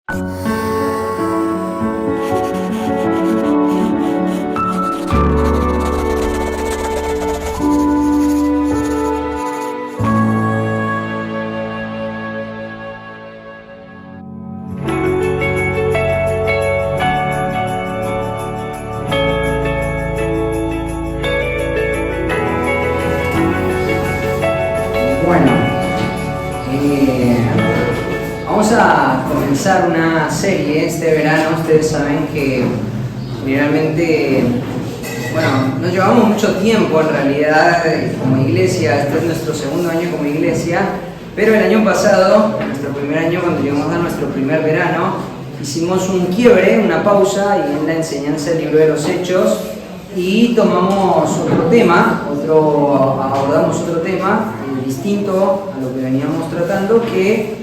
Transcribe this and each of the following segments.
Bueno, vamos a comenzar una serie este verano. Ustedes saben que generalmente, bueno, nos llevamos mucho tiempo en realidad como iglesia. Este es nuestro segundo año como iglesia, pero el año pasado, nuestro primer año, cuando llegamos a nuestro primer verano, hicimos un quiebre, una pausa y en la enseñanza del libro de los Hechos, y tomamos otro tema, abordamos otro tema distinto a lo que veníamos tratando, que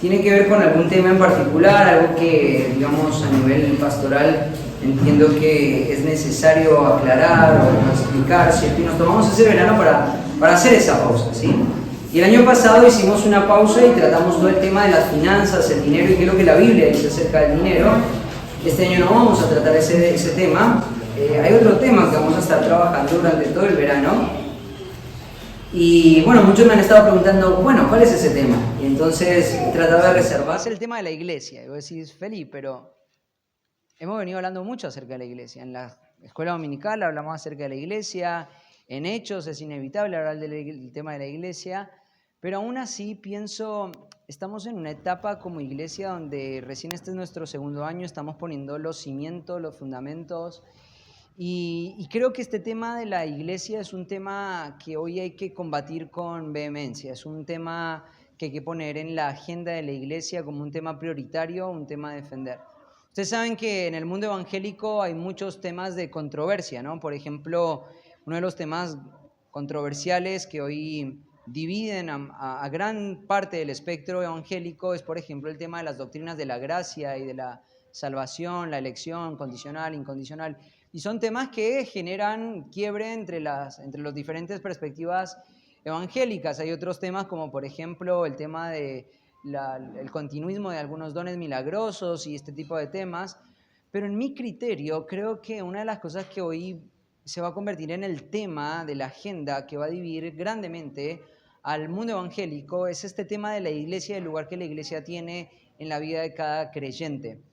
tiene que ver con algún tema en particular, algo que, digamos, a nivel pastoral entiendo que es necesario aclarar o explicar, ¿cierto? Y nos tomamos ese verano para hacer esa pausa, ¿sí? Y el año pasado hicimos una pausa y tratamos todo el tema de las finanzas, el dinero y qué es lo que la Biblia dice acerca del dinero. Este año no vamos a tratar ese tema. Hay otro tema que vamos a estar trabajando durante todo el verano. Y bueno, muchos me han estado preguntando, bueno, ¿cuál es ese tema? Y entonces he tratado de reservar. Es el tema de la iglesia. Y vos decís, Feli, pero hemos venido hablando mucho acerca de la iglesia. En la escuela dominical hablamos acerca de la iglesia. En Hechos es inevitable hablar del tema de la iglesia. Pero aún así pienso, estamos en una etapa como iglesia donde recién este es nuestro segundo año, estamos poniendo los cimientos, los fundamentos. Y creo que este tema de la iglesia es un tema que hoy hay que combatir con vehemencia. Es un tema que hay que poner en la agenda de la iglesia como un tema prioritario, un tema a defender. Ustedes saben que en el mundo evangélico hay muchos temas de controversia, ¿no? Por ejemplo, uno de los temas controversiales que hoy dividen a gran parte del espectro evangélico es, por ejemplo, el tema de las doctrinas de la gracia y de la salvación, la elección condicional, incondicional. Y son temas que generan quiebre entre las diferentes perspectivas evangélicas. Hay otros temas como, por ejemplo, el tema de el continuismo de algunos dones milagrosos y este tipo de temas. Pero en mi criterio, creo que una de las cosas que hoy se va a convertir en el tema de la agenda que va a dividir grandemente al mundo evangélico es este tema de la iglesia, el lugar que la iglesia tiene en la vida de cada creyente.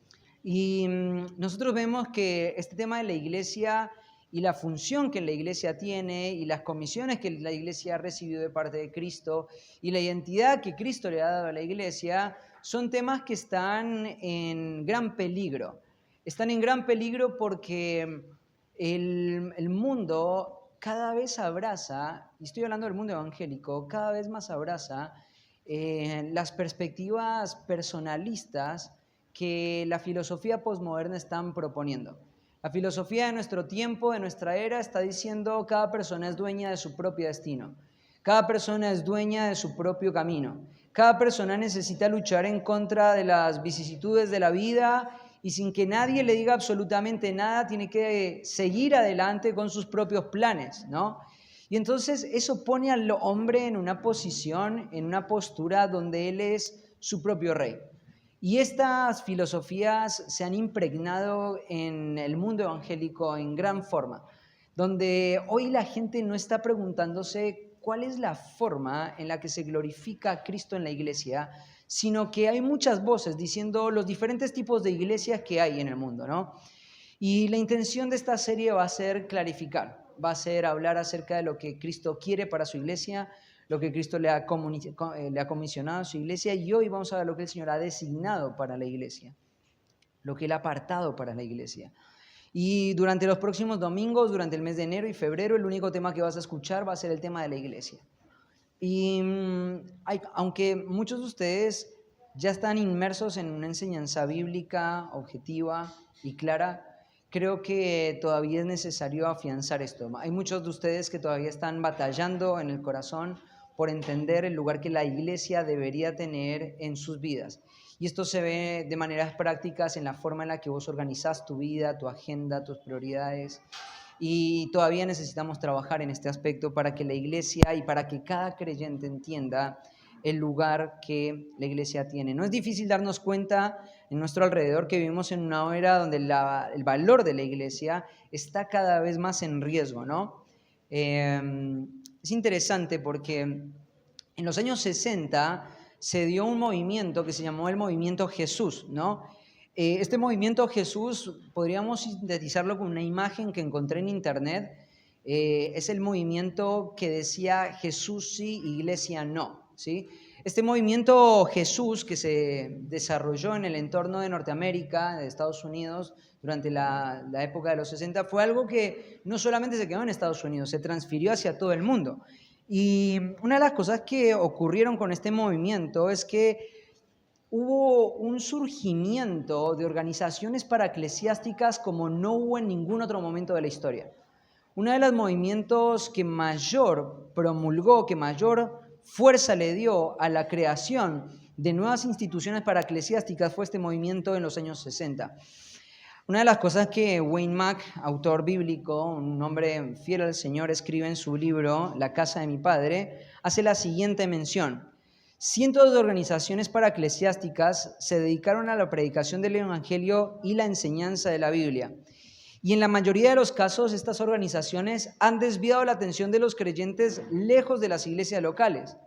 Y nosotros vemos que este tema de la iglesia y la función que la iglesia tiene y las comisiones que la iglesia ha recibido de parte de Cristo y la identidad que Cristo le ha dado a la iglesia son temas que están en gran peligro. Están en gran peligro porque el mundo cada vez abraza, y estoy hablando del mundo evangélico, cada vez más abraza las perspectivas personalistas que la filosofía posmoderna están proponiendo. La filosofía de nuestro tiempo, de nuestra era, está diciendo que cada persona es dueña de su propio destino. Cada persona es dueña de su propio camino. Cada persona necesita luchar en contra de las vicisitudes de la vida y sin que nadie le diga absolutamente nada, tiene que seguir adelante con sus propios planes, ¿no? Y entonces eso pone al hombre en una posición, en una postura donde él es su propio rey. Y estas filosofías se han impregnado en el mundo evangélico en gran forma, donde hoy la gente no está preguntándose cuál es la forma en la que se glorifica a Cristo en la iglesia, sino que hay muchas voces diciendo los diferentes tipos de iglesias que hay en el mundo, ¿no? Y la intención de esta serie va a ser clarificar, va a ser hablar acerca de lo que Cristo quiere para su iglesia, lo que Cristo le ha comisionado a su iglesia, y hoy vamos a ver lo que el Señor ha designado para la iglesia, lo que Él ha apartado para la iglesia. Y durante los próximos domingos, durante el mes de enero y febrero, el único tema que vas a escuchar va a ser el tema de la iglesia. Y aunque muchos de ustedes ya están inmersos en una enseñanza bíblica, objetiva y clara, creo que todavía es necesario afianzar esto. Hay muchos de ustedes que todavía están batallando en el corazón por entender el lugar que la iglesia debería tener en sus vidas. Y esto se ve de maneras prácticas en la forma en la que vos organizás tu vida, tu agenda, tus prioridades. Y todavía necesitamos trabajar en este aspecto para que la iglesia y para que cada creyente entienda el lugar que la iglesia tiene. No es difícil darnos cuenta en nuestro alrededor que vivimos en una era donde el valor de la iglesia está cada vez más en riesgo, ¿no? Es interesante porque en los años 60 se dio un movimiento que se llamó el Movimiento Jesús, ¿no? Este Movimiento Jesús, podríamos sintetizarlo con una imagen que encontré en internet. Es el movimiento que decía Jesús sí, iglesia no, ¿sí? Este movimiento Jesús que se desarrolló en el entorno de Norteamérica, de Estados Unidos, durante la época de los 60, fue algo que no solamente se quedó en Estados Unidos, se transfirió hacia todo el mundo. Y una de las cosas que ocurrieron con este movimiento es que hubo un surgimiento de organizaciones paraeclesiásticas como no hubo en ningún otro momento de la historia. Uno de los movimientos que mayor promulgó, que mayor fuerza le dio a la creación de nuevas instituciones paraeclesiásticas fue este movimiento en los años 60. Una de las cosas que Wayne Mack, autor bíblico, un hombre fiel al Señor, escribe en su libro La casa de mi padre, hace la siguiente mención. Cientos de organizaciones paraeclesiásticas se dedicaron a la predicación del Evangelio y la enseñanza de la Biblia. Y en la mayoría de los casos, estas organizaciones han desviado la atención de los creyentes lejos de las iglesias locales.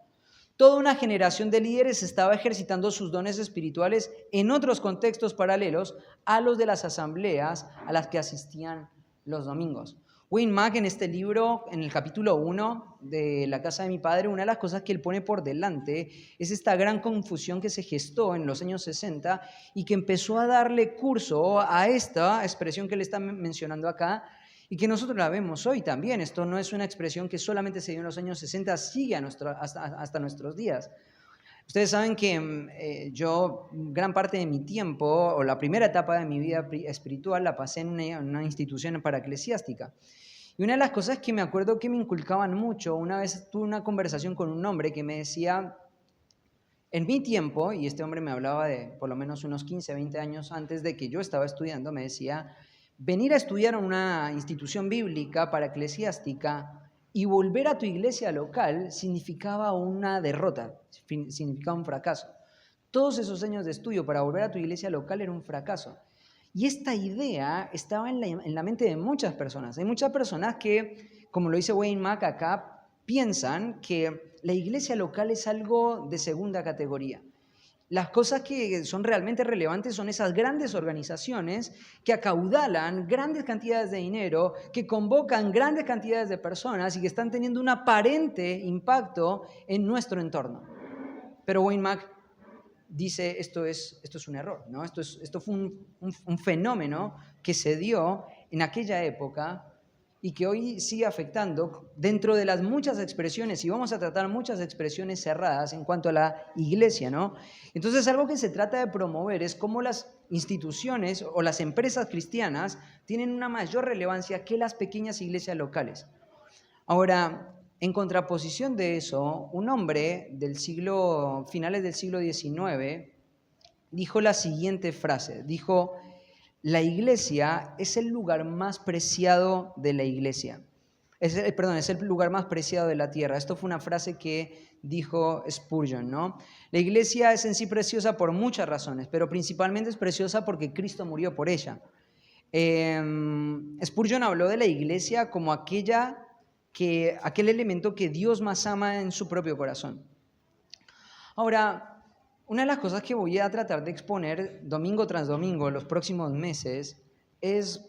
Toda una generación de líderes estaba ejercitando sus dones espirituales en otros contextos paralelos a los de las asambleas a las que asistían los domingos. Wayne Mack en este libro, en el capítulo 1 de La casa de mi padre, una de las cosas que él pone por delante es esta gran confusión que se gestó en los años 60 y que empezó a darle curso a esta expresión que él está mencionando acá y que nosotros la vemos hoy también. Esto no es una expresión que solamente se dio en los años 60, sigue hasta nuestros días. Ustedes saben que yo gran parte de mi tiempo, o la primera etapa de mi vida espiritual, la pasé en una institución paraeclesiástica. Y una de las cosas que me acuerdo que me inculcaban mucho, una vez tuve una conversación con un hombre que me decía, en mi tiempo, y este hombre me hablaba de por lo menos unos 15, 20 años antes de que yo estaba estudiando, me decía, venir a estudiar a una institución bíblica paraeclesiástica y volver a tu iglesia local significaba una derrota, significaba un fracaso. Todos esos años de estudio para volver a tu iglesia local era un fracaso. Y esta idea estaba en la mente de muchas personas. Hay muchas personas que, como lo dice Wayne Mack acá, piensan que la iglesia local es algo de segunda categoría. Las cosas que son realmente relevantes son esas grandes organizaciones que acaudalan grandes cantidades de dinero, que convocan grandes cantidades de personas y que están teniendo un aparente impacto en nuestro entorno. Pero Wayne Mack dice esto es un error, ¿no? Esto fue un fenómeno que se dio en aquella época y que hoy sigue afectando dentro de las muchas expresiones, y vamos a tratar muchas expresiones cerradas en cuanto a la iglesia, ¿no? Entonces, algo que se trata de promover es cómo las instituciones o las empresas cristianas tienen una mayor relevancia que las pequeñas iglesias locales. Ahora, en contraposición de eso, un hombre finales del siglo XIX, dijo la siguiente frase, dijo, la iglesia es el lugar más preciado de la iglesia. Es el lugar más preciado de la tierra. Esto fue una frase que dijo Spurgeon, ¿no? La iglesia es en sí preciosa por muchas razones, pero principalmente es preciosa porque Cristo murió por ella. Spurgeon habló de la iglesia como aquel elemento que Dios más ama en su propio corazón. Ahora, una de las cosas que voy a tratar de exponer domingo tras domingo los próximos meses es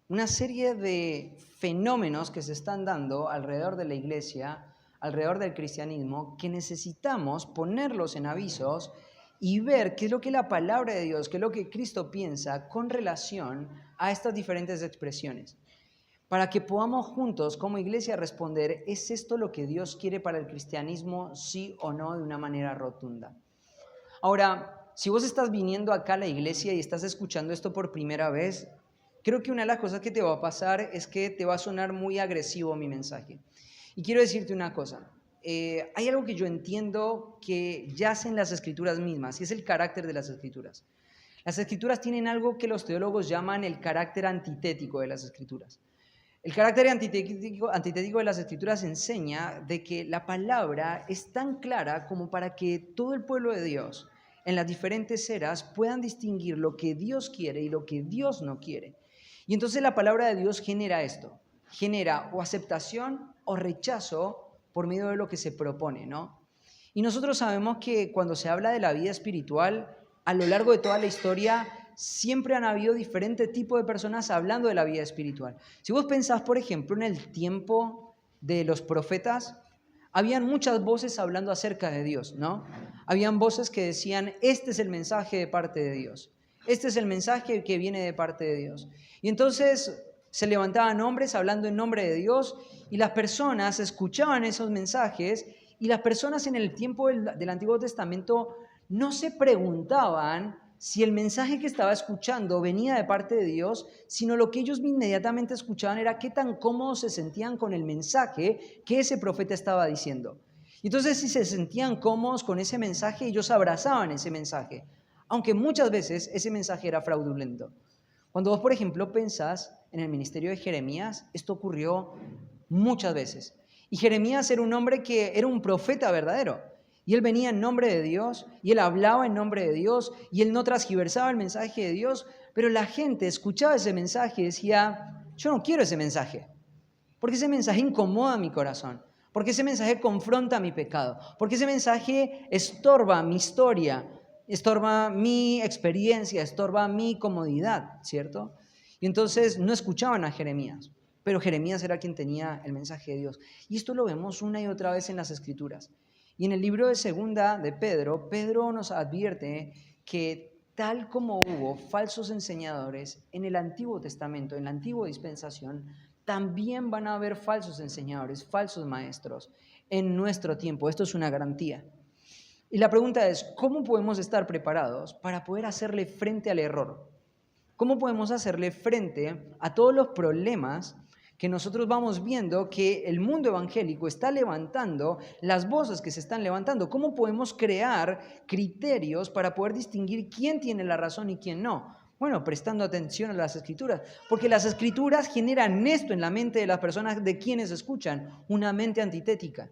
una serie de fenómenos que se están dando alrededor de la iglesia, alrededor del cristianismo, que necesitamos ponerlos en avisos y ver qué es lo que la palabra de Dios, qué es lo que Cristo piensa con relación a estas diferentes expresiones. Para que podamos juntos como iglesia responder, ¿es esto lo que Dios quiere para el cristianismo, sí o no, de una manera rotunda? Ahora, si vos estás viniendo acá a la iglesia y estás escuchando esto por primera vez, creo que una de las cosas que te va a pasar es que te va a sonar muy agresivo mi mensaje. Y quiero decirte una cosa, hay algo que yo entiendo que yace en las escrituras mismas, y es el carácter de las escrituras. Las escrituras tienen algo que los teólogos llaman el carácter antitético de las escrituras. El carácter antitético de las Escrituras enseña de que la palabra es tan clara como para que todo el pueblo de Dios en las diferentes eras puedan distinguir lo que Dios quiere y lo que Dios no quiere. Y entonces la palabra de Dios genera esto, genera o aceptación o rechazo por medio de lo que se propone, ¿no? Y nosotros sabemos que cuando se habla de la vida espiritual, a lo largo de toda la historia, siempre han habido diferentes tipos de personas hablando de la vida espiritual. Si vos pensás, por ejemplo, en el tiempo de los profetas, habían muchas voces hablando acerca de Dios, ¿no? Habían voces que decían, este es el mensaje de parte de Dios. Este es el mensaje que viene de parte de Dios. Y entonces se levantaban hombres hablando en nombre de Dios y las personas escuchaban esos mensajes y las personas en el tiempo del Antiguo Testamento no se preguntaban si el mensaje que estaba escuchando venía de parte de Dios, sino lo que ellos inmediatamente escuchaban era qué tan cómodos se sentían con el mensaje que ese profeta estaba diciendo. Entonces, si se sentían cómodos con ese mensaje, ellos abrazaban ese mensaje, aunque muchas veces ese mensaje era fraudulento. Cuando vos, por ejemplo, pensás en el ministerio de Jeremías, esto ocurrió muchas veces. Y Jeremías era un hombre que era un profeta verdadero. Y él venía en nombre de Dios, y él hablaba en nombre de Dios, y él no transgiversaba el mensaje de Dios, pero la gente escuchaba ese mensaje y decía, yo no quiero ese mensaje, porque ese mensaje incomoda mi corazón, porque ese mensaje confronta mi pecado, porque ese mensaje estorba mi historia, estorba mi experiencia, estorba mi comodidad, ¿cierto? Y entonces no escuchaban a Jeremías, pero Jeremías era quien tenía el mensaje de Dios. Y esto lo vemos una y otra vez en las Escrituras. Y en el libro de Segunda de Pedro, Pedro nos advierte que tal como hubo falsos enseñadores en el Antiguo Testamento, en la antigua dispensación, también van a haber falsos enseñadores, falsos maestros en nuestro tiempo. Esto es una garantía. Y la pregunta es, ¿cómo podemos estar preparados para poder hacerle frente al error? ¿Cómo podemos hacerle frente a todos los problemas que nosotros vamos viendo que el mundo evangélico está levantando, las voces que se están levantando? ¿Cómo podemos crear criterios para poder distinguir quién tiene la razón y quién no? Bueno, prestando atención a las Escrituras, porque las Escrituras generan esto en la mente de las personas de quienes escuchan, una mente antitética,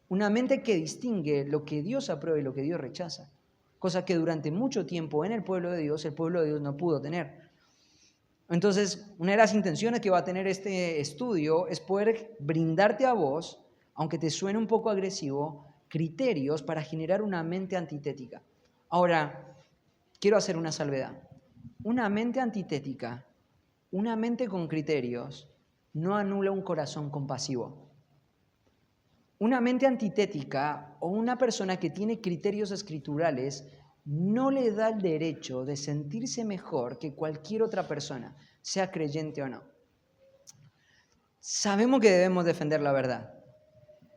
una mente que distingue lo que Dios aprueba y lo que Dios rechaza, cosa que durante mucho tiempo en el pueblo de Dios no pudo tener. Entonces, una de las intenciones que va a tener este estudio es poder brindarte a vos, aunque te suene un poco agresivo, criterios para generar una mente antitética. Ahora, quiero hacer una salvedad. Una mente antitética, una mente con criterios, no anula un corazón compasivo. Una mente antitética o una persona que tiene criterios escriturales no le da el derecho de sentirse mejor que cualquier otra persona, sea creyente o no. Sabemos que debemos defender la verdad.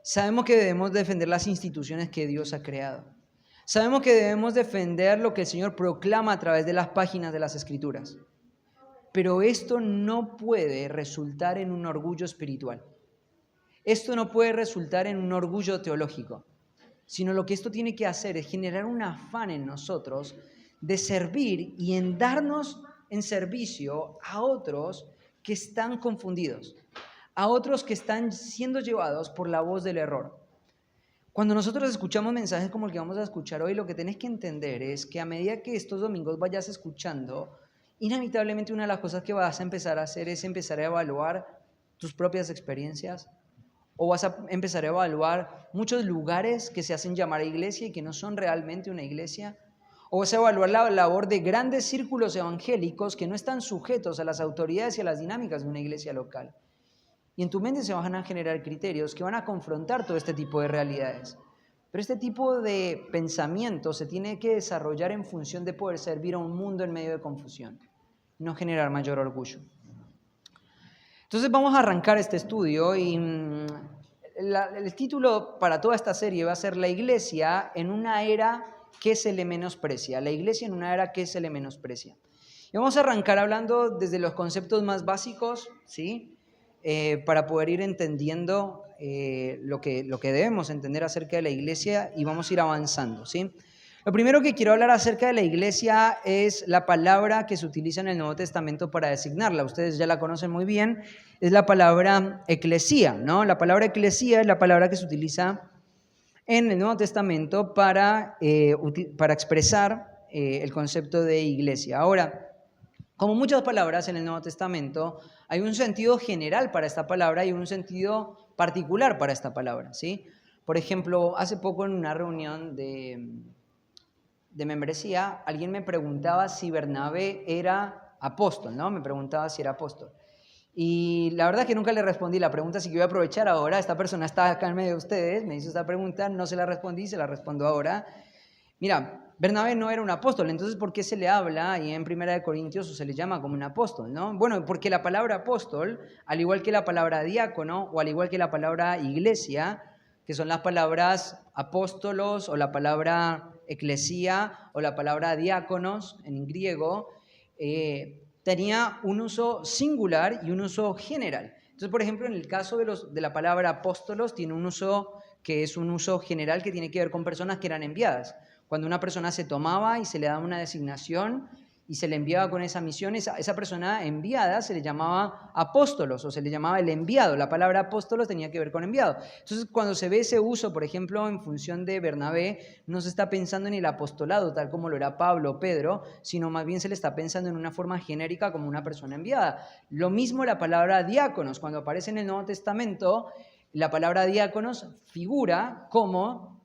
Sabemos que debemos defender las instituciones que Dios ha creado. Sabemos que debemos defender lo que el Señor proclama a través de las páginas de las Escrituras. Pero esto no puede resultar en un orgullo espiritual. Esto no puede resultar en un orgullo teológico, sino lo que esto tiene que hacer es generar un afán en nosotros de servir y en darnos en servicio a otros que están confundidos, a otros que están siendo llevados por la voz del error. Cuando nosotros escuchamos mensajes como el que vamos a escuchar hoy, lo que tenés que entender es que a medida que estos domingos vayas escuchando, inevitablemente una de las cosas que vas a empezar a hacer es empezar a evaluar tus propias experiencias, o vas a empezar a evaluar muchos lugares que se hacen llamar iglesia y que no son realmente una iglesia, o vas a evaluar la labor de grandes círculos evangélicos que no están sujetos a las autoridades y a las dinámicas de una iglesia local. Y en tu mente se van a generar criterios que van a confrontar todo este tipo de realidades. Pero este tipo de pensamiento se tiene que desarrollar en función de poder servir a un mundo en medio de confusión, no generar mayor orgullo. Entonces vamos a arrancar este estudio y el título para toda esta serie va a ser La iglesia en una era que se le menosprecia. La iglesia en una era que se le menosprecia. Y vamos a arrancar hablando desde los conceptos más básicos, ¿sí? Para poder ir entendiendo lo que debemos entender acerca de la iglesia y vamos a ir avanzando, ¿sí? Lo primero que quiero hablar acerca de la iglesia es la palabra que se utiliza en el Nuevo Testamento para designarla. Ustedes ya la conocen muy bien, es la palabra eclesía, ¿no? La palabra eclesía es la palabra que se utiliza en el Nuevo Testamento para expresar el concepto de iglesia. Ahora, como muchas palabras en el Nuevo Testamento, hay un sentido general para esta palabra y un sentido particular para esta palabra, ¿sí? Por ejemplo, hace poco en una reunión de membresía, alguien me preguntaba si Bernabé era apóstol, ¿no? Me preguntaba si era apóstol. Y la verdad es que nunca le respondí la pregunta, así que voy a aprovechar ahora. Esta persona está acá en medio de ustedes, me hizo esta pregunta, no se la respondí, se la respondo ahora. Mira, Bernabé no era un apóstol, entonces ¿por qué se le habla y en 1 Corintios o se le llama como un apóstol, ¿no? Bueno, porque la palabra apóstol, al igual que la palabra diácono o al igual que la palabra iglesia, que son las palabras apóstolos o la palabra eclesía o la palabra diáconos en griego, tenía un uso singular y un uso general. Entonces, por ejemplo, en el caso de la palabra apóstolos, tiene un uso que es un uso general que tiene que ver con personas que eran enviadas. Cuando una persona se tomaba y se le daba una designación y se le enviaba con esa misión, esa persona enviada se le llamaba apóstolos o se le llamaba el enviado. La palabra apóstolos tenía que ver con enviado. Entonces, cuando se ve ese uso, por ejemplo, en función de Bernabé, no se está pensando en el apostolado tal como lo era Pablo o Pedro, sino más bien se le está pensando en una forma genérica como una persona enviada. Lo mismo la palabra diáconos. Cuando aparece en el Nuevo Testamento, la palabra diáconos figura como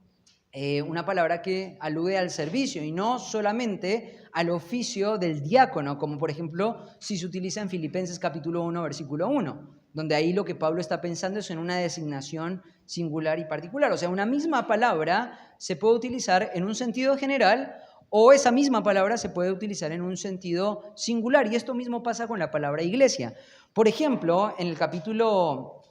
una palabra que alude al servicio y no solamente al oficio del diácono, como por ejemplo si se utiliza en Filipenses capítulo 1, versículo 1, donde ahí lo que Pablo está pensando es en una designación singular y particular. O sea, una misma palabra se puede utilizar en un sentido general o esa misma palabra se puede utilizar en un sentido singular. Y esto mismo pasa con la palabra iglesia. Por ejemplo, en el capítulo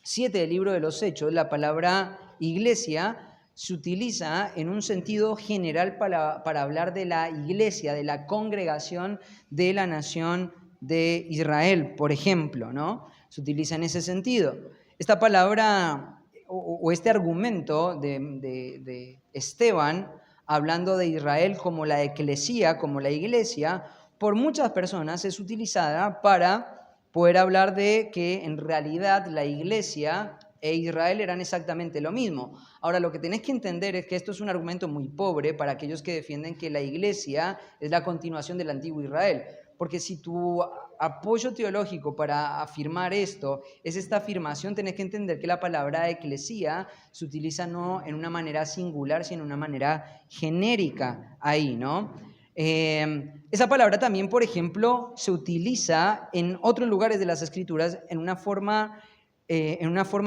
7 del libro de los Hechos, la palabra iglesia se utiliza en un sentido general para hablar de la iglesia, de la congregación de la nación de Israel, por ejemplo, ¿no? Se utiliza en ese sentido. Esta palabra o este argumento de Esteban, hablando de Israel como la eclesía, como la iglesia, por muchas personas es utilizada para poder hablar de que en realidad la iglesia e Israel eran exactamente lo mismo. Ahora, lo que tenés que entender es que esto es un argumento muy pobre para aquellos que defienden que la iglesia es la continuación del antiguo Israel. Porque si tu apoyo teológico para afirmar esto es esta afirmación, tenés que entender que la palabra eclesía se utiliza no en una manera singular, sino en una manera genérica ahí, ¿no? Esa palabra también, por ejemplo, se utiliza en otros lugares de las Escrituras en una forma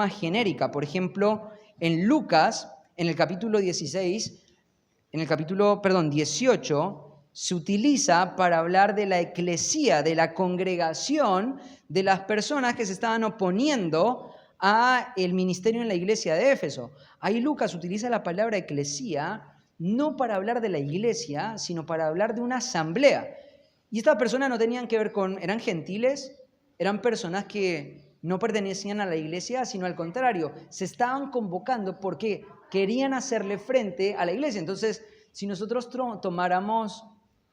genérica. Por ejemplo, en Lucas, en el capítulo 18, se utiliza para hablar de la eclesía, de la congregación, de las personas que se estaban oponiendo a el ministerio en la iglesia de Éfeso. Ahí Lucas utiliza la palabra eclesía no para hablar de la iglesia, sino para hablar de una asamblea. Y estas personas no tenían que ver eran gentiles, eran personas que no pertenecían a la iglesia, sino al contrario, se estaban convocando porque querían hacerle frente a la iglesia. Entonces, si nosotros tomáramos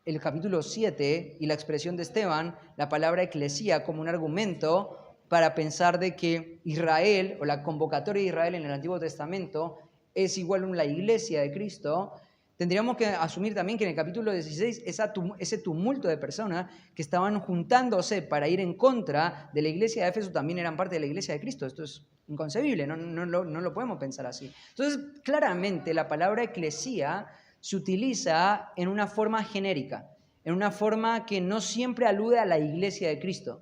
el capítulo 7 y la expresión de Esteban, la palabra eclesía como un argumento para pensar de que Israel o la convocatoria de Israel en el Antiguo Testamento es igual a la iglesia de Cristo, tendríamos que asumir también que en el capítulo 16 ese tumulto de personas que estaban juntándose para ir en contra de la iglesia de Éfeso también eran parte de la iglesia de Cristo. Esto es inconcebible, no lo podemos pensar así. Entonces, claramente la palabra eclesía se utiliza en una forma genérica, en una forma que no siempre alude a la iglesia de Cristo.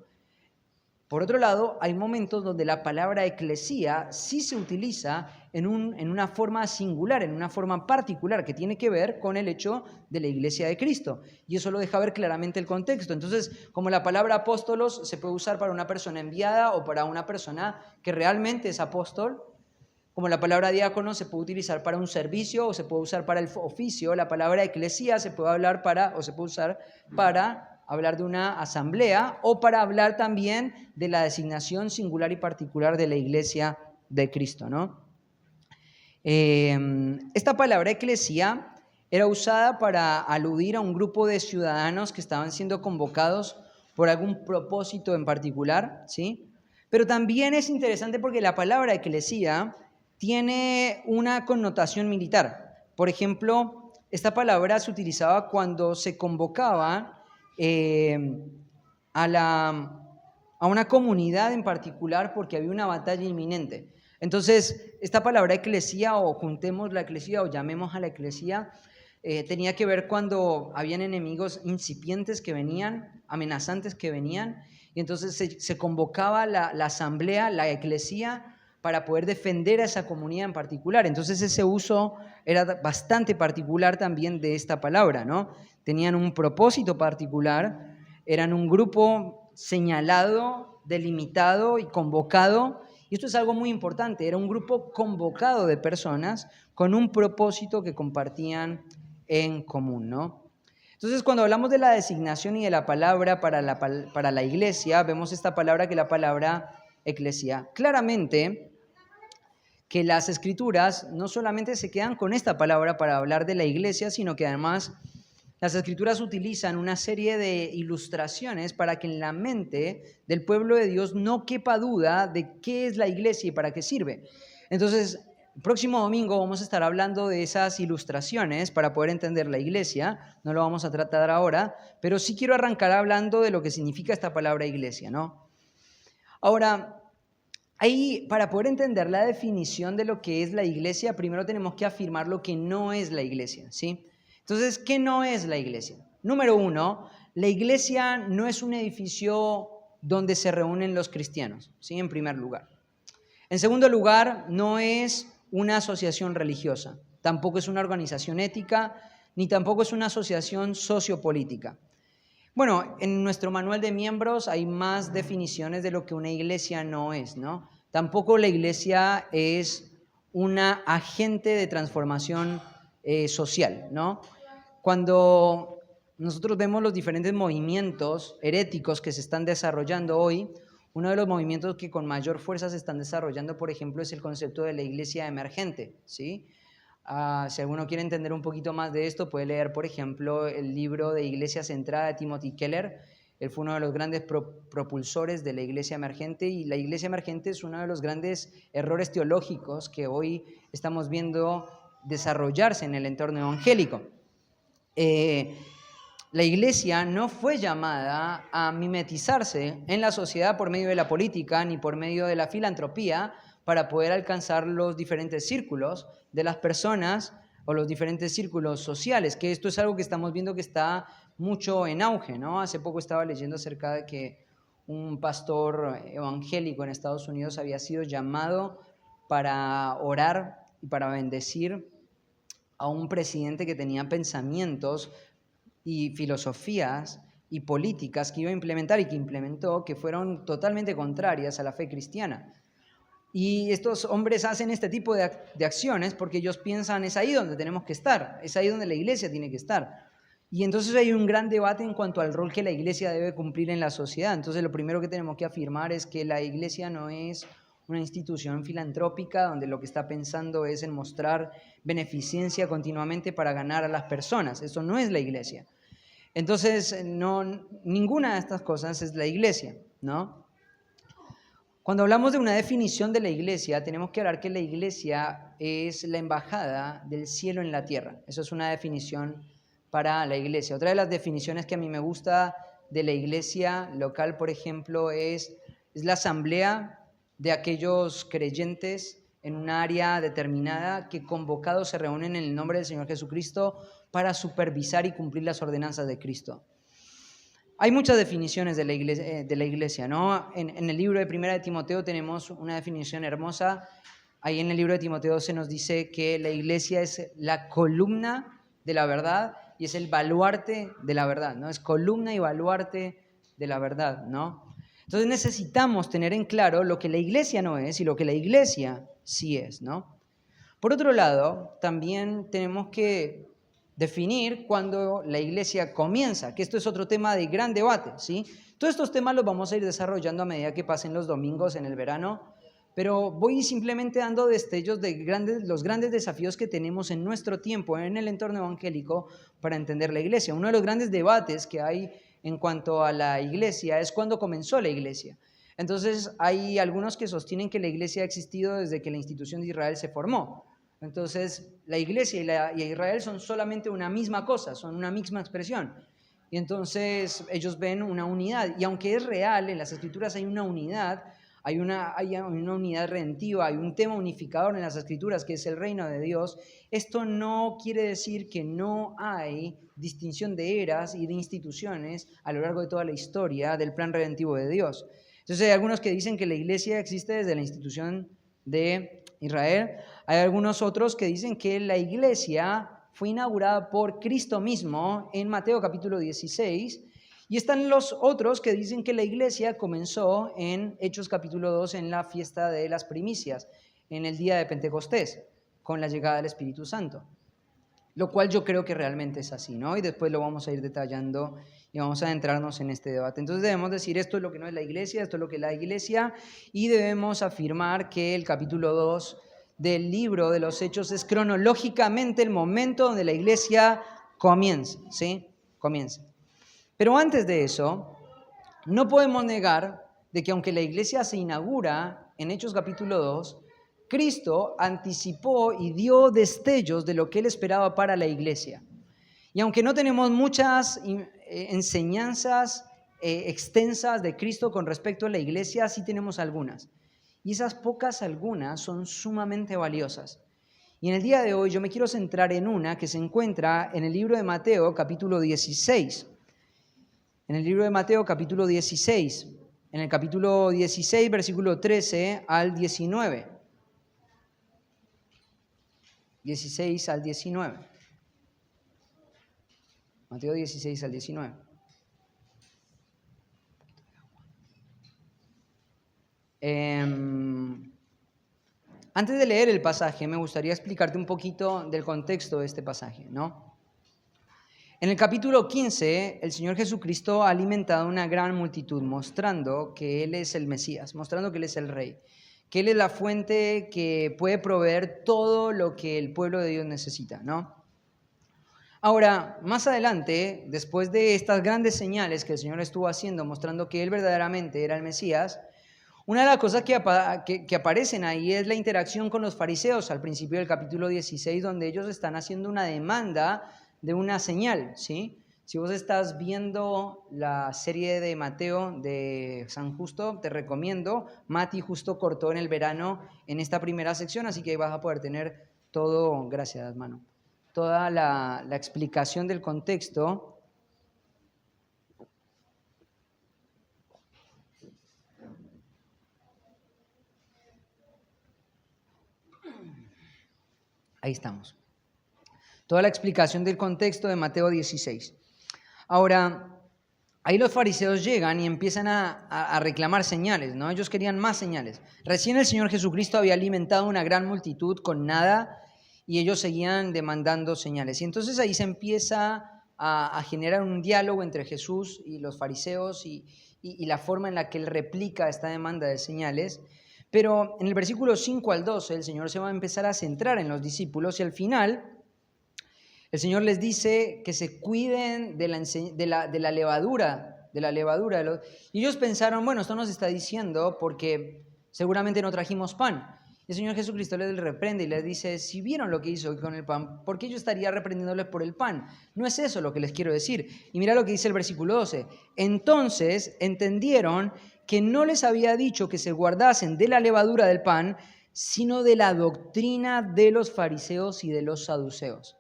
Por otro lado, hay momentos donde la palabra eclesía sí se utiliza en una forma singular, en una forma particular, que tiene que ver con el hecho de la iglesia de Cristo. Y eso lo deja ver claramente el contexto. Entonces, como la palabra apóstolos se puede usar para una persona enviada o para una persona que realmente es apóstol, como la palabra diácono se puede utilizar para un servicio o se puede usar para el oficio, la palabra eclesía se puede usar para hablar de una asamblea o para hablar también de la designación singular y particular de la iglesia de Cristo, ¿no? Esta palabra eclesía era usada para aludir a un grupo de ciudadanos que estaban siendo convocados por algún propósito en particular, ¿sí? Pero también es interesante porque la palabra eclesía tiene una connotación militar. Por ejemplo, esta palabra se utilizaba cuando se convocaba a una comunidad en particular porque había una batalla inminente. Entonces, esta palabra eclesía, o juntemos la eclesía, o llamemos a la eclesía, tenía que ver cuando habían enemigos incipientes que venían, amenazantes que venían, y entonces se convocaba la asamblea, la eclesía, para poder defender a esa comunidad en particular. Entonces ese uso era bastante particular también de esta palabra, ¿no? Tenían un propósito particular, eran un grupo señalado, delimitado y convocado, y esto es algo muy importante, era un grupo convocado de personas con un propósito que compartían en común, ¿no? Entonces, cuando hablamos de la designación y de la palabra para la iglesia, vemos esta palabra que es la palabra eclesia. Claramente que las escrituras no solamente se quedan con esta palabra para hablar de la iglesia, sino que además las escrituras utilizan una serie de ilustraciones para que en la mente del pueblo de Dios no quepa duda de qué es la iglesia y para qué sirve. Entonces, el próximo domingo vamos a estar hablando de esas ilustraciones para poder entender la iglesia. No lo vamos a tratar ahora, pero sí quiero arrancar hablando de lo que significa esta palabra iglesia, ¿no? Ahora, ahí, para poder entender la definición de lo que es la iglesia, primero tenemos que afirmar lo que no es la iglesia, ¿sí? Entonces, ¿qué no es la iglesia? Número uno, la iglesia no es un edificio donde se reúnen los cristianos, ¿sí? En primer lugar. En segundo lugar, no es una asociación religiosa, tampoco es una organización ética, ni tampoco es una asociación sociopolítica. Bueno, en nuestro manual de miembros hay más definiciones de lo que una iglesia no es, ¿no? Tampoco la iglesia es una agente de transformación social, ¿no? Cuando nosotros vemos los diferentes movimientos heréticos que se están desarrollando hoy, uno de los movimientos que con mayor fuerza se están desarrollando, por ejemplo, es el concepto de la iglesia emergente, ¿sí? Si alguno quiere entender un poquito más de esto, puede leer, por ejemplo, el libro de Iglesia Centrada de Timothy Keller. Él fue uno de los grandes propulsores de la iglesia emergente, y la iglesia emergente es uno de los grandes errores teológicos que hoy estamos viendo desarrollarse en el entorno evangélico. La iglesia no fue llamada a mimetizarse en la sociedad por medio de la política ni por medio de la filantropía para poder alcanzar los diferentes círculos de las personas o los diferentes círculos sociales, que esto es algo que estamos viendo que está mucho en auge, ¿no? Hace poco estaba leyendo acerca de que un pastor evangélico en Estados Unidos había sido llamado para orar y para bendecir a un presidente que tenía pensamientos y filosofías y políticas que iba a implementar y que implementó, que fueron totalmente contrarias a la fe cristiana. Y estos hombres hacen este tipo de acciones porque ellos piensan, es ahí donde tenemos que estar, es ahí donde la iglesia tiene que estar. Y entonces hay un gran debate en cuanto al rol que la iglesia debe cumplir en la sociedad. Entonces lo primero que tenemos que afirmar es que la iglesia no es una institución filantrópica donde lo que está pensando es en mostrar beneficencia continuamente para ganar a las personas. Eso no es la iglesia. Entonces, ninguna de estas cosas es la iglesia, ¿no? Cuando hablamos de una definición de la iglesia, tenemos que hablar que la iglesia es la embajada del cielo en la tierra. Eso es una definición para la iglesia. Otra de las definiciones que a mí me gusta de la iglesia local, por ejemplo, es la asamblea de aquellos creyentes en un área determinada que convocados se reúnen en el nombre del Señor Jesucristo para supervisar y cumplir las ordenanzas de Cristo. Hay muchas definiciones de la iglesia, ¿no? En el libro de Primera de Timoteo tenemos una definición hermosa. Ahí en el libro de Timoteo se nos dice que la iglesia es la columna de la verdad y es el baluarte de la verdad, ¿no? Es columna y baluarte de la verdad, ¿no? Entonces necesitamos tener en claro lo que la iglesia no es y lo que la iglesia sí es, ¿no? Por otro lado, también tenemos que definir cuándo la iglesia comienza, que esto es otro tema de gran debate, ¿sí? Todos estos temas los vamos a ir desarrollando a medida que pasen los domingos en el verano, pero voy simplemente dando destellos de los grandes desafíos que tenemos en nuestro tiempo, en el entorno evangélico, para entender la iglesia. Uno de los grandes debates que hay en cuanto a la iglesia es cuándo comenzó la iglesia. Entonces, hay algunos que sostienen que la iglesia ha existido desde que la institución de Israel se formó. Entonces, la iglesia y Israel son solamente una misma cosa, son una misma expresión. Y entonces ellos ven una unidad. Y aunque es real, en las Escrituras hay una unidad, hay una unidad redentiva, hay un tema unificador en las Escrituras que es el reino de Dios, esto no quiere decir que no hay distinción de eras y de instituciones a lo largo de toda la historia del plan redentivo de Dios. Entonces hay algunos que dicen que la iglesia existe desde la institución de Israel. Hay algunos otros que dicen que la iglesia fue inaugurada por Cristo mismo en Mateo capítulo 16. Y están los otros que dicen que la iglesia comenzó en Hechos capítulo 2 en la fiesta de las primicias, en el día de Pentecostés, con la llegada del Espíritu Santo. Lo cual yo creo que realmente es así, ¿no? Y después lo vamos a ir detallando y vamos a adentrarnos en este debate. Entonces debemos decir esto es lo que no es la iglesia, esto es lo que es la iglesia, y debemos afirmar que el capítulo 2 del libro de los Hechos es cronológicamente el momento donde la iglesia comienza, ¿sí? Comienza. Pero antes de eso, no podemos negar de que aunque la iglesia se inaugura en Hechos capítulo 2, Cristo anticipó y dio destellos de lo que Él esperaba para la iglesia. Y aunque no tenemos muchas enseñanzas extensas de Cristo con respecto a la iglesia, sí tenemos algunas. Y esas pocas algunas son sumamente valiosas. Y en el día de hoy yo me quiero centrar en una que se encuentra en el libro de Mateo capítulo 16. En el libro de Mateo capítulo 16, en el capítulo 16, versículo 13 al 19. 16 al 19. Mateo 16 al 19. Antes de leer el pasaje, me gustaría explicarte un poquito del contexto de este pasaje, ¿no? En el capítulo 15, el Señor Jesucristo ha alimentado una gran multitud, mostrando que Él es el Mesías, mostrando que Él es el Rey, que Él es la fuente que puede proveer todo lo que el pueblo de Dios necesita, ¿no? Ahora, más adelante, después de estas grandes señales que el Señor estuvo haciendo, mostrando que Él verdaderamente era el Mesías, una de las cosas que aparecen ahí es la interacción con los fariseos al principio del capítulo 16, donde ellos están haciendo una demanda de una señal, ¿sí? Si vos estás viendo la serie de Mateo de San Justo, te recomiendo. Mati justo cortó en el verano en esta primera sección, así que vas a poder tener todo, gracias hermano, toda la explicación del contexto. Ahí estamos. Toda la explicación del contexto de Mateo 16. Ahora, ahí los fariseos llegan y empiezan a reclamar señales, ¿no? Ellos querían más señales. Recién el Señor Jesucristo había alimentado una gran multitud con nada y ellos seguían demandando señales. Y entonces ahí se empieza a generar un diálogo entre Jesús y los fariseos y la forma en la que Él replica esta demanda de señales. Pero en el versículo 5 al 12 el Señor se va a empezar a centrar en los discípulos y al final el Señor les dice que se cuiden de la levadura. Y ellos pensaron, bueno, esto nos está diciendo porque seguramente no trajimos pan. Y el Señor Jesucristo les reprende y les dice, si vieron lo que hizo con el pan, ¿por qué yo estaría reprendiéndoles por el pan? No es eso lo que les quiero decir. Y mira lo que dice el versículo 12. Entonces entendieron que no les había dicho que se guardasen de la levadura del pan, sino de la doctrina de los fariseos y de los saduceos.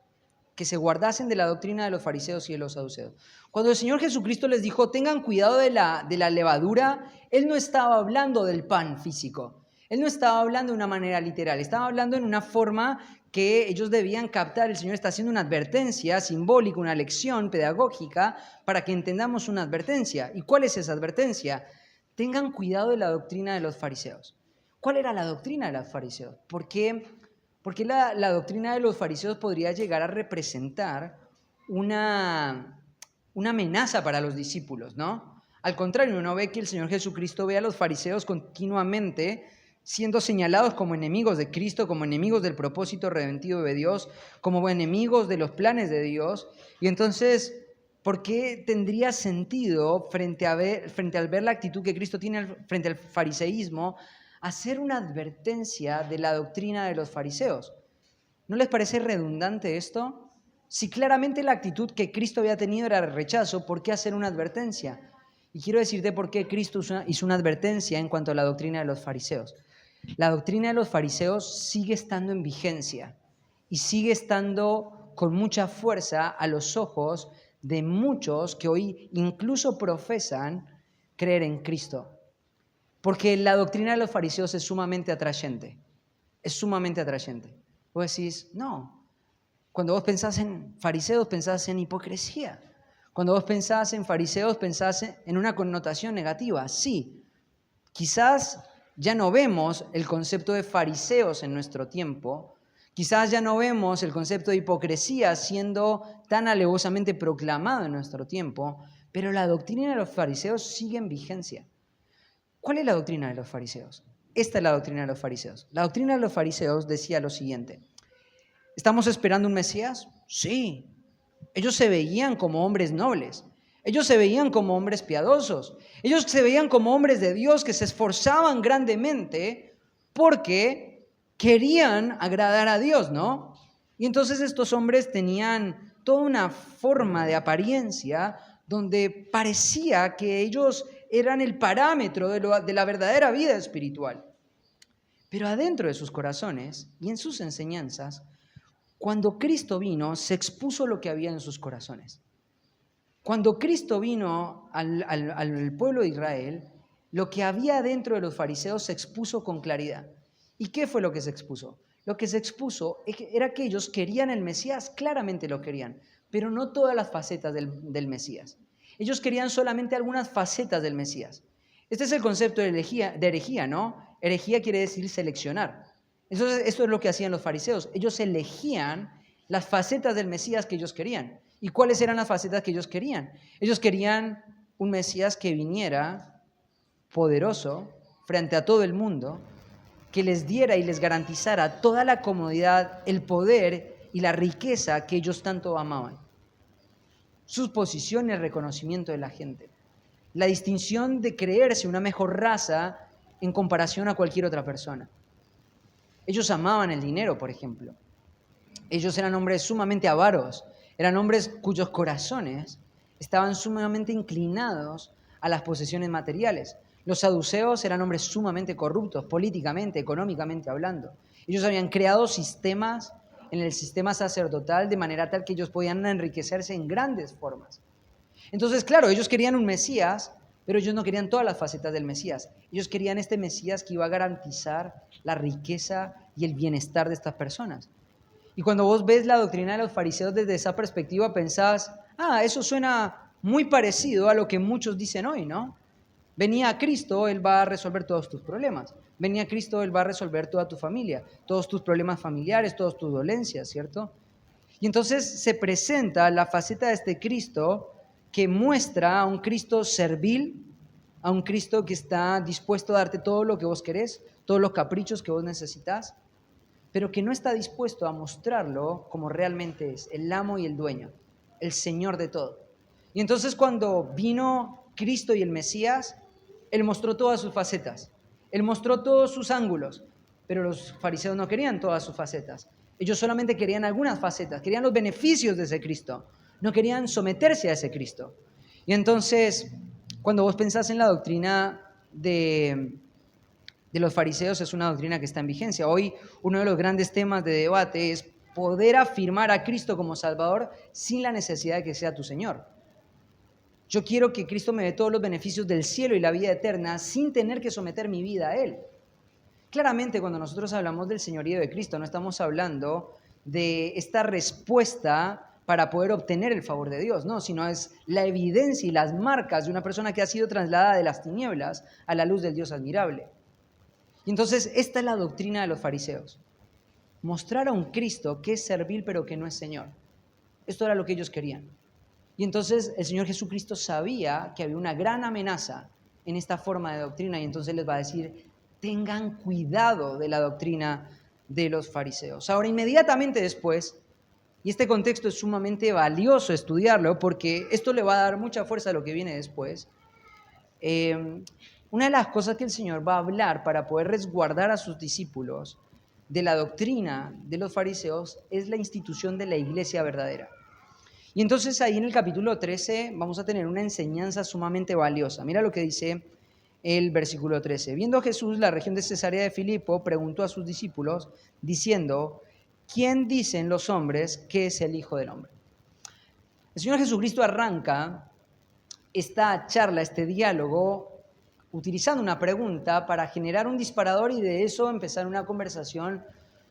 Que se guardasen de la doctrina de los fariseos y de los saduceos. Cuando el Señor Jesucristo les dijo, tengan cuidado de la levadura, Él no estaba hablando del pan físico. Él no estaba hablando de una manera literal, estaba hablando en una forma que ellos debían captar. El Señor está haciendo una advertencia simbólica, una lección pedagógica para que entendamos una advertencia. ¿Y cuál es esa advertencia? Tengan cuidado de la doctrina de los fariseos. ¿Cuál era la doctrina de los fariseos? Porque la doctrina de los fariseos podría llegar a representar una amenaza para los discípulos, ¿no? Al contrario, uno ve que el Señor Jesucristo ve a los fariseos continuamente siendo señalados como enemigos de Cristo, como enemigos del propósito redentivo de Dios, como enemigos de los planes de Dios. Y entonces, ¿por qué tendría sentido, frente al ver la actitud que Cristo tiene frente al fariseísmo, hacer una advertencia de la doctrina de los fariseos? ¿No les parece redundante esto? Si claramente la actitud que Cristo había tenido era el rechazo, ¿por qué hacer una advertencia? Y quiero decirte por qué Cristo hizo una advertencia en cuanto a la doctrina de los fariseos. La doctrina de los fariseos sigue estando en vigencia y sigue estando con mucha fuerza a los ojos de muchos que hoy incluso profesan creer en Cristo. Porque la doctrina de los fariseos es sumamente atrayente. Es sumamente atrayente. Vos decís, no. Cuando vos pensás en fariseos, pensás en hipocresía. Cuando vos pensás en fariseos, pensás en una connotación negativa. Sí, quizás ya no vemos el concepto de fariseos en nuestro tiempo. Quizás ya no vemos el concepto de hipocresía siendo tan alevosamente proclamado en nuestro tiempo, pero la doctrina de los fariseos sigue en vigencia. ¿Cuál es la doctrina de los fariseos? Esta es la doctrina de los fariseos. La doctrina de los fariseos decía lo siguiente: ¿estamos esperando un Mesías? Sí. Ellos se veían como hombres nobles. Ellos se veían como hombres piadosos. Ellos se veían como hombres de Dios que se esforzaban grandemente porque querían agradar a Dios, ¿no? Y entonces estos hombres tenían toda una forma de apariencia donde parecía que ellos eran el parámetro de la verdadera vida espiritual. Pero adentro de sus corazones y en sus enseñanzas, cuando Cristo vino, se expuso lo que había en sus corazones. Cuando Cristo vino al pueblo de Israel, lo que había dentro de los fariseos se expuso con claridad. ¿Y qué fue lo que se expuso? Lo que se expuso era que ellos querían el Mesías, claramente lo querían, pero no todas las facetas del Mesías. Ellos querían solamente algunas facetas del Mesías. Este es el concepto de herejía, ¿no? Herejía quiere decir seleccionar. Entonces, esto es lo que hacían los fariseos. Ellos elegían las facetas del Mesías que ellos querían. ¿Y cuáles eran las facetas que ellos querían? Ellos querían un Mesías que viniera poderoso frente a todo el mundo, que les diera y les garantizara toda la comodidad, el poder y la riqueza que ellos tanto amaban. Su posición y el reconocimiento de la gente. La distinción de creerse una mejor raza en comparación a cualquier otra persona. Ellos amaban el dinero, por ejemplo. Ellos eran hombres sumamente avaros, eran hombres cuyos corazones estaban sumamente inclinados a las posesiones materiales. Los saduceos eran hombres sumamente corruptos, políticamente, económicamente hablando. Ellos habían creado sistemas en el sistema sacerdotal de manera tal que ellos podían enriquecerse en grandes formas. Entonces, claro, ellos querían un Mesías, pero ellos no querían todas las facetas del Mesías. Ellos querían este Mesías que iba a garantizar la riqueza y el bienestar de estas personas. Y cuando vos ves la doctrina de los fariseos desde esa perspectiva, pensás, eso suena muy parecido a lo que muchos dicen hoy, ¿no? Venía Cristo, Él va a resolver todos tus problemas. Venía Cristo, Él va a resolver toda tu familia, todos tus problemas familiares, todas tus dolencias, ¿cierto? Y entonces se presenta la faceta de este Cristo que muestra a un Cristo servil, a un Cristo que está dispuesto a darte todo lo que vos querés, todos los caprichos que vos necesitas, pero que no está dispuesto a mostrarlo como realmente es, el amo y el dueño, el Señor de todo. Y entonces cuando vino Cristo y el Mesías, Él mostró todas sus facetas, Él mostró todos sus ángulos, pero los fariseos no querían todas sus facetas. Ellos solamente querían algunas facetas, querían los beneficios de ese Cristo, no querían someterse a ese Cristo. Y entonces, cuando vos pensás en la doctrina de los fariseos, es una doctrina que está en vigencia. Hoy uno de los grandes temas de debate es poder afirmar a Cristo como Salvador sin la necesidad de que sea tu Señor. Yo quiero que Cristo me dé todos los beneficios del cielo y la vida eterna sin tener que someter mi vida a Él. Claramente, cuando nosotros hablamos del señorío de Cristo, no estamos hablando de esta respuesta para poder obtener el favor de Dios, no, sino es la evidencia y las marcas de una persona que ha sido trasladada de las tinieblas a la luz del Dios admirable. Y entonces, esta es la doctrina de los fariseos. Mostrar a un Cristo que es servil pero que no es Señor. Esto era lo que ellos querían. Y entonces el Señor Jesucristo sabía que había una gran amenaza en esta forma de doctrina y entonces les va a decir, tengan cuidado de la doctrina de los fariseos. Ahora, inmediatamente después, y este contexto es sumamente valioso estudiarlo porque esto le va a dar mucha fuerza a lo que viene después, una de las cosas que el Señor va a hablar para poder resguardar a sus discípulos de la doctrina de los fariseos es la institución de la iglesia verdadera. Y entonces ahí en el capítulo 13 vamos a tener una enseñanza sumamente valiosa. Mira lo que dice el versículo 13. Viendo Jesús la región de Cesarea de Filipo, preguntó a sus discípulos, diciendo, ¿quién dicen los hombres que es el Hijo del Hombre? El Señor Jesucristo arranca esta charla, este diálogo, utilizando una pregunta para generar un disparador y de eso empezar una conversación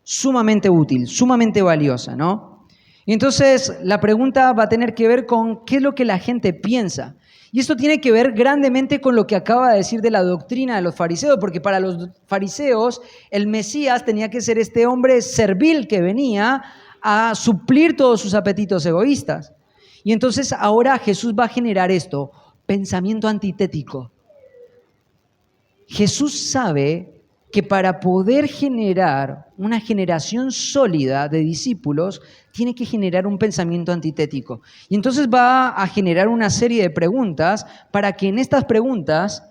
sumamente útil, sumamente valiosa, ¿no? Y entonces la pregunta va a tener que ver con qué es lo que la gente piensa. Y esto tiene que ver grandemente con lo que acaba de decir de la doctrina de los fariseos, porque para los fariseos el Mesías tenía que ser este hombre servil que venía a suplir todos sus apetitos egoístas. Y entonces ahora Jesús va a generar esto, pensamiento antitético. Jesús sabe que para poder generar una generación sólida de discípulos, tiene que generar un pensamiento antitético. Y entonces va a generar una serie de preguntas para que en estas preguntas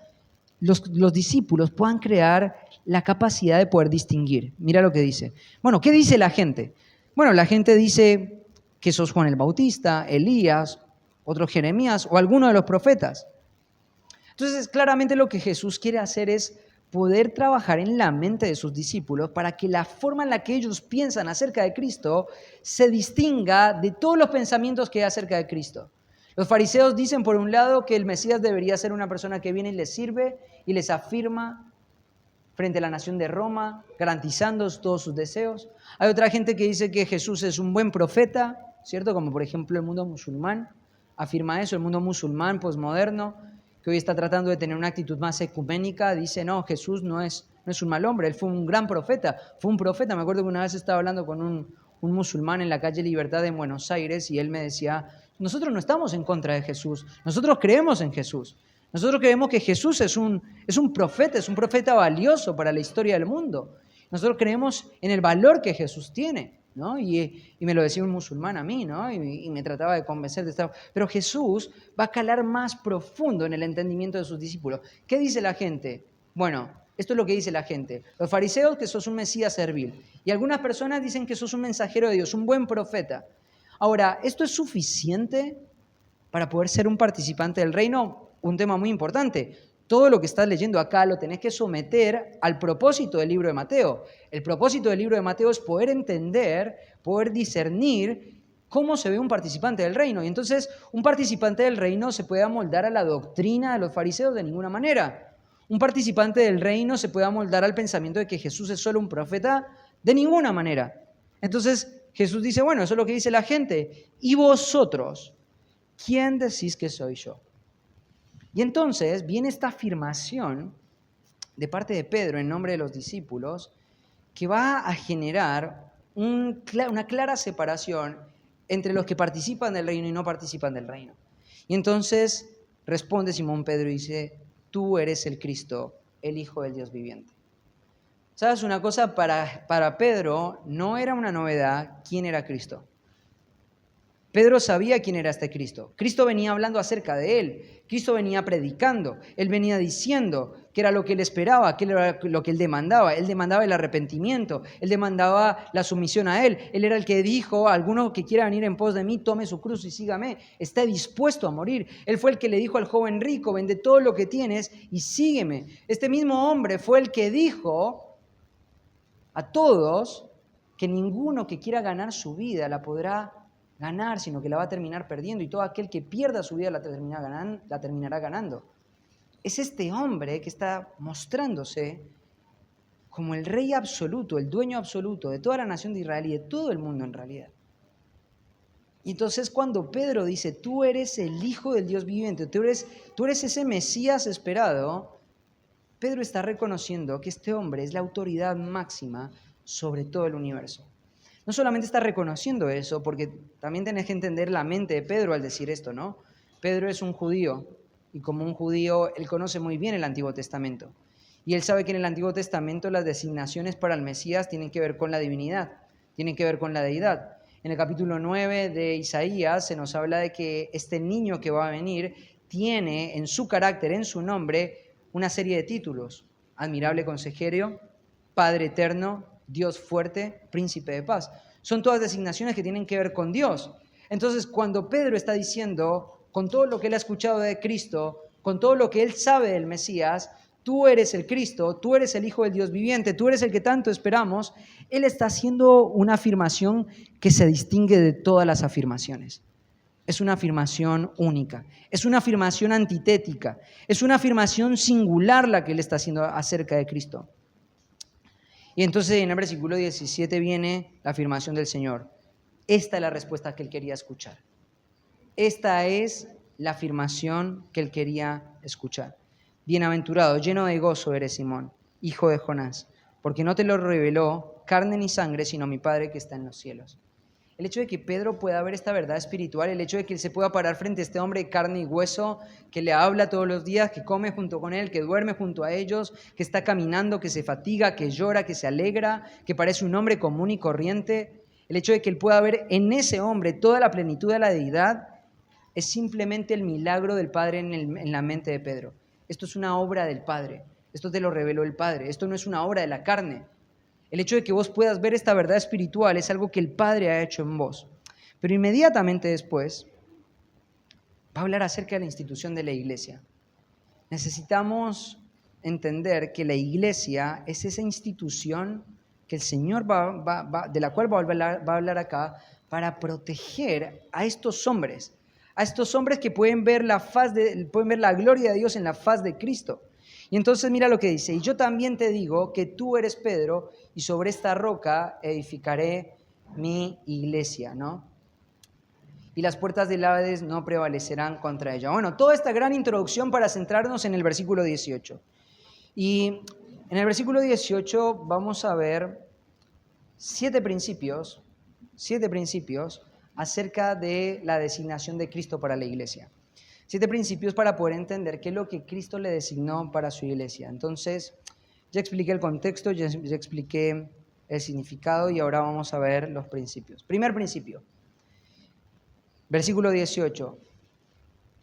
los discípulos puedan crear la capacidad de poder distinguir. Mira lo que dice. Bueno, ¿qué dice la gente? Bueno, la gente dice que sos Juan el Bautista, Elías, otro Jeremías o alguno de los profetas. Entonces, claramente lo que Jesús quiere hacer es poder trabajar en la mente de sus discípulos para que la forma en la que ellos piensan acerca de Cristo se distinga de todos los pensamientos que hay acerca de Cristo. Los fariseos dicen, por un lado, que el Mesías debería ser una persona que viene y les sirve y les afirma frente a la nación de Roma, garantizando todos sus deseos. Hay otra gente que dice que Jesús es un buen profeta, ¿cierto? Como por ejemplo el mundo musulmán afirma eso, el mundo musulmán posmoderno, que hoy está tratando de tener una actitud más ecuménica, dice, no, Jesús no es un mal hombre, él fue un gran profeta, fue un profeta. Me acuerdo que una vez estaba hablando con un musulmán en la calle Libertad en Buenos Aires y él me decía, nosotros no estamos en contra de Jesús, nosotros creemos en Jesús. Nosotros creemos que Jesús es un profeta valioso para la historia del mundo. Nosotros creemos en el valor que Jesús tiene, ¿no? Y me lo decía un musulmán a mí, ¿no? Y me trataba de convencer de esto. Pero Jesús va a calar más profundo en el entendimiento de sus discípulos. ¿Qué dice la gente? Bueno, esto es lo que dice la gente. Los fariseos, que sos un Mesías servil. Y algunas personas dicen que sos un mensajero de Dios, un buen profeta. Ahora, ¿esto es suficiente para poder ser un participante del reino? Un tema muy importante. Todo lo que estás leyendo acá lo tenés que someter al propósito del libro de Mateo. El propósito del libro de Mateo es poder entender, poder discernir cómo se ve un participante del reino. Y entonces, un participante del reino se puede amoldar a la doctrina de los fariseos de ninguna manera. Un participante del reino se puede amoldar al pensamiento de que Jesús es solo un profeta de ninguna manera. Entonces, Jesús dice, bueno, eso es lo que dice la gente. ¿Y vosotros? ¿Quién decís que soy yo? Y entonces viene esta afirmación de parte de Pedro en nombre de los discípulos que va a generar una clara separación entre los que participan del reino y no participan del reino. Y entonces responde Simón Pedro y dice, tú eres el Cristo, el Hijo del Dios viviente. ¿Sabes una cosa? Para Pedro no era una novedad quién era Cristo. Pedro sabía quién era este Cristo. Cristo venía hablando acerca de él. Cristo venía predicando. Él venía diciendo que era lo que él esperaba, que era lo que él demandaba. Él demandaba el arrepentimiento. Él demandaba la sumisión a él. Él era el que dijo, alguno que quiera venir en pos de mí, tome su cruz y sígame. Esté dispuesto a morir. Él fue el que le dijo al joven rico, vende todo lo que tienes y sígueme. Este mismo hombre fue el que dijo a todos que ninguno que quiera ganar su vida la podrá ganar, sino que la va a terminar perdiendo, y todo aquel que pierda su vida la terminará ganando. Es este hombre que está mostrándose como el rey absoluto, el dueño absoluto de toda la nación de Israel y de todo el mundo en realidad. Y entonces cuando Pedro dice, tú eres el Hijo del Dios viviente, tú eres ese Mesías esperado, Pedro está reconociendo que este hombre es la autoridad máxima sobre todo el universo. No solamente está reconociendo eso, porque también tenés que entender la mente de Pedro al decir esto, ¿no? Pedro es un judío, y como un judío, él conoce muy bien el Antiguo Testamento. Y él sabe que en el Antiguo Testamento las designaciones para el Mesías tienen que ver con la divinidad, tienen que ver con la deidad. En el capítulo 9 de Isaías se nos habla de que este niño que va a venir tiene en su carácter, en su nombre, una serie de títulos. Admirable consejero, Padre eterno, Dios fuerte, príncipe de paz. Son todas designaciones que tienen que ver con Dios. Entonces, cuando Pedro está diciendo, con todo lo que él ha escuchado de Cristo, con todo lo que él sabe del Mesías, tú eres el Cristo, tú eres el Hijo del Dios viviente, tú eres el que tanto esperamos, él está haciendo una afirmación que se distingue de todas las afirmaciones. Es una afirmación única, es una afirmación antitética, es una afirmación singular la que él está haciendo acerca de Cristo. Y entonces en el versículo 17 viene la afirmación del Señor. Esta es la respuesta que él quería escuchar. Esta es la afirmación que él quería escuchar. Bienaventurado, lleno de gozo eres Simón, hijo de Jonás, porque no te lo reveló carne ni sangre, sino mi Padre que está en los cielos. El hecho de que Pedro pueda ver esta verdad espiritual, el hecho de que él se pueda parar frente a este hombre de carne y hueso, que le habla todos los días, que come junto con él, que duerme junto a ellos, que está caminando, que se fatiga, que llora, que se alegra, que parece un hombre común y corriente, el hecho de que él pueda ver en ese hombre toda la plenitud de la deidad, es simplemente el milagro del Padre en la mente de Pedro. Esto es una obra del Padre, esto te lo reveló el Padre, esto no es una obra de la carne. El hecho de que vos puedas ver esta verdad espiritual es algo que el Padre ha hecho en vos. Pero inmediatamente después va a hablar acerca de la institución de la iglesia. Necesitamos entender que la iglesia es esa institución que el Señor de la cual va a hablar acá para proteger a estos hombres que pueden ver la gloria de Dios en la faz de Cristo. Y entonces mira lo que dice, y yo también te digo que tú eres Pedro, y sobre esta roca edificaré mi iglesia, ¿no? Y las puertas del Hades no prevalecerán contra ella. Bueno, toda esta gran introducción para centrarnos en el versículo 18. Y en el versículo 18 vamos a ver 7 principios acerca de la designación de Cristo para la iglesia. 7 principios para poder entender qué es lo que Cristo le designó para su iglesia. Entonces, ya expliqué el contexto, ya expliqué el significado y ahora vamos a ver los principios. Primer principio, versículo 18.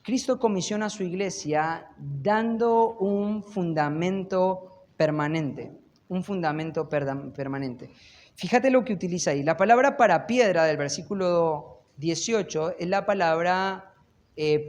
Cristo comisiona a su iglesia dando un fundamento permanente. Fíjate lo que utiliza ahí. La palabra para piedra del versículo 18 es la palabra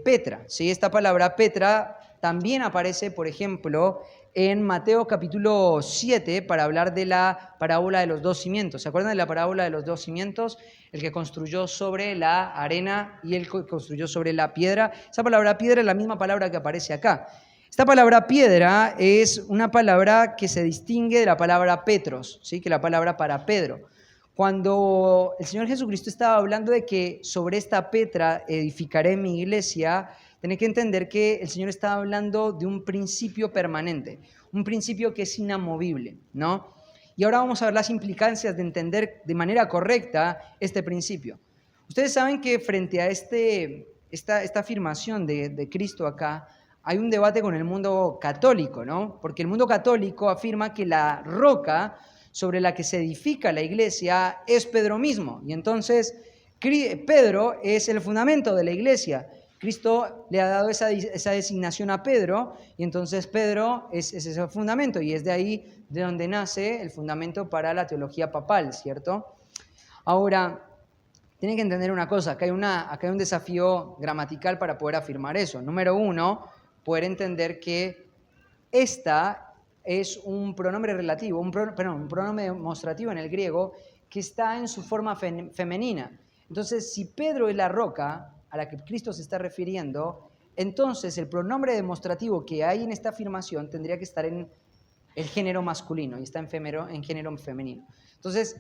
Petra, ¿sí? Esta palabra Petra también aparece, por ejemplo, en Mateo capítulo 7 para hablar de la parábola de los 2 cimientos. ¿Se acuerdan de la parábola de los 2 cimientos? El que construyó sobre la arena y el que construyó sobre la piedra. Esa palabra piedra es la misma palabra que aparece acá. Esta palabra piedra es una palabra que se distingue de la palabra Petros, ¿sí? Que es la palabra para Pedro. Cuando el Señor Jesucristo estaba hablando de que sobre esta Petra edificaré mi iglesia, tenés que entender que el Señor estaba hablando de un principio permanente, un principio que es inamovible, ¿no? Y ahora vamos a ver las implicancias de entender de manera correcta este principio. Ustedes saben que frente a esta afirmación de Cristo acá, hay un debate con el mundo católico, ¿no? Porque el mundo católico afirma que la roca sobre la que se edifica la iglesia es Pedro mismo. Y entonces Pedro es el fundamento de la iglesia. Cristo le ha dado esa designación a Pedro y entonces Pedro es ese fundamento y es de ahí de donde nace el fundamento para la teología papal, ¿cierto? Ahora, tienen que entender una cosa, acá hay un desafío gramatical para poder afirmar eso. Número 1, poder entender que esta es un pronombre relativo, un pronombre demostrativo en el griego que está en su forma femenina. Entonces, si Pedro es la roca a la que Cristo se está refiriendo, entonces el pronombre demostrativo que hay en esta afirmación tendría que estar en el género masculino y está en género femenino. Entonces,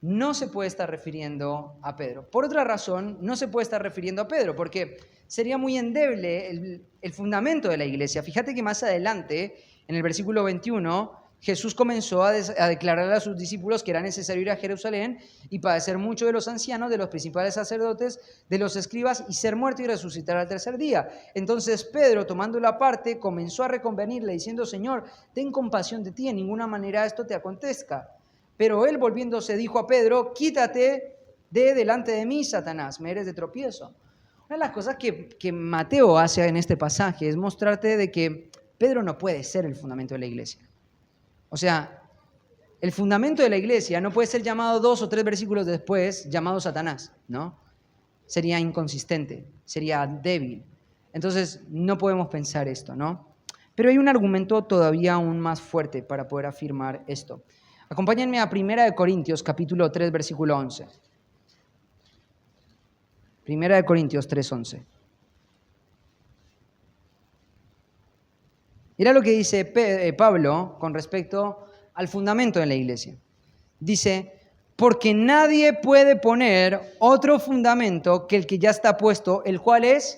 no se puede estar refiriendo a Pedro. Por otra razón, no se puede estar refiriendo a Pedro, porque sería muy endeble el fundamento de la iglesia. Fíjate que más adelante, en el versículo 21, Jesús comenzó a declararle a sus discípulos que era necesario ir a Jerusalén y padecer mucho de los ancianos, de los principales sacerdotes, de los escribas, y ser muerto y resucitar al tercer día. Entonces Pedro, tomándolo aparte, comenzó a reconvenirle, diciendo: Señor, ten compasión de ti, en ninguna manera esto te acontezca. Pero él, volviéndose, dijo a Pedro: quítate de delante de mí, Satanás, me eres de tropiezo. Una de las cosas que Mateo hace en este pasaje es mostrarte de que Pedro no puede ser el fundamento de la iglesia. O sea, el fundamento de la iglesia no puede ser llamado 2 o 3 versículos después, llamado Satanás, ¿no? Sería inconsistente, sería débil. Entonces, no podemos pensar esto, ¿no? Pero hay un argumento todavía aún más fuerte para poder afirmar esto. Acompáñenme a 1 Corintios, capítulo 3, versículo 11. 1 Corintios 3, 11. Mira lo que dice Pablo con respecto al fundamento de la iglesia. Dice: porque nadie puede poner otro fundamento que el que ya está puesto, el cual es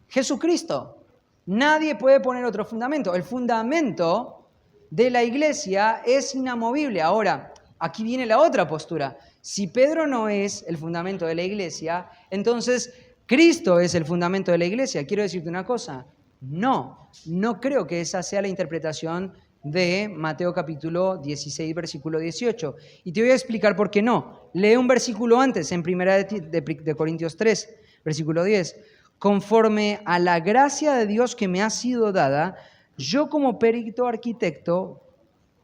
Jesucristo. Nadie puede poner otro fundamento. El fundamento de la iglesia es inamovible. Ahora, aquí viene la otra postura. Si Pedro no es el fundamento de la iglesia, entonces Cristo es el fundamento de la iglesia. Quiero decirte una cosa. No creo que esa sea la interpretación de Mateo capítulo 16, versículo 18. Y te voy a explicar por qué no. Lee un versículo antes, en 1 de Corintios 3, versículo 10. Conforme a la gracia de Dios que me ha sido dada, yo como perito arquitecto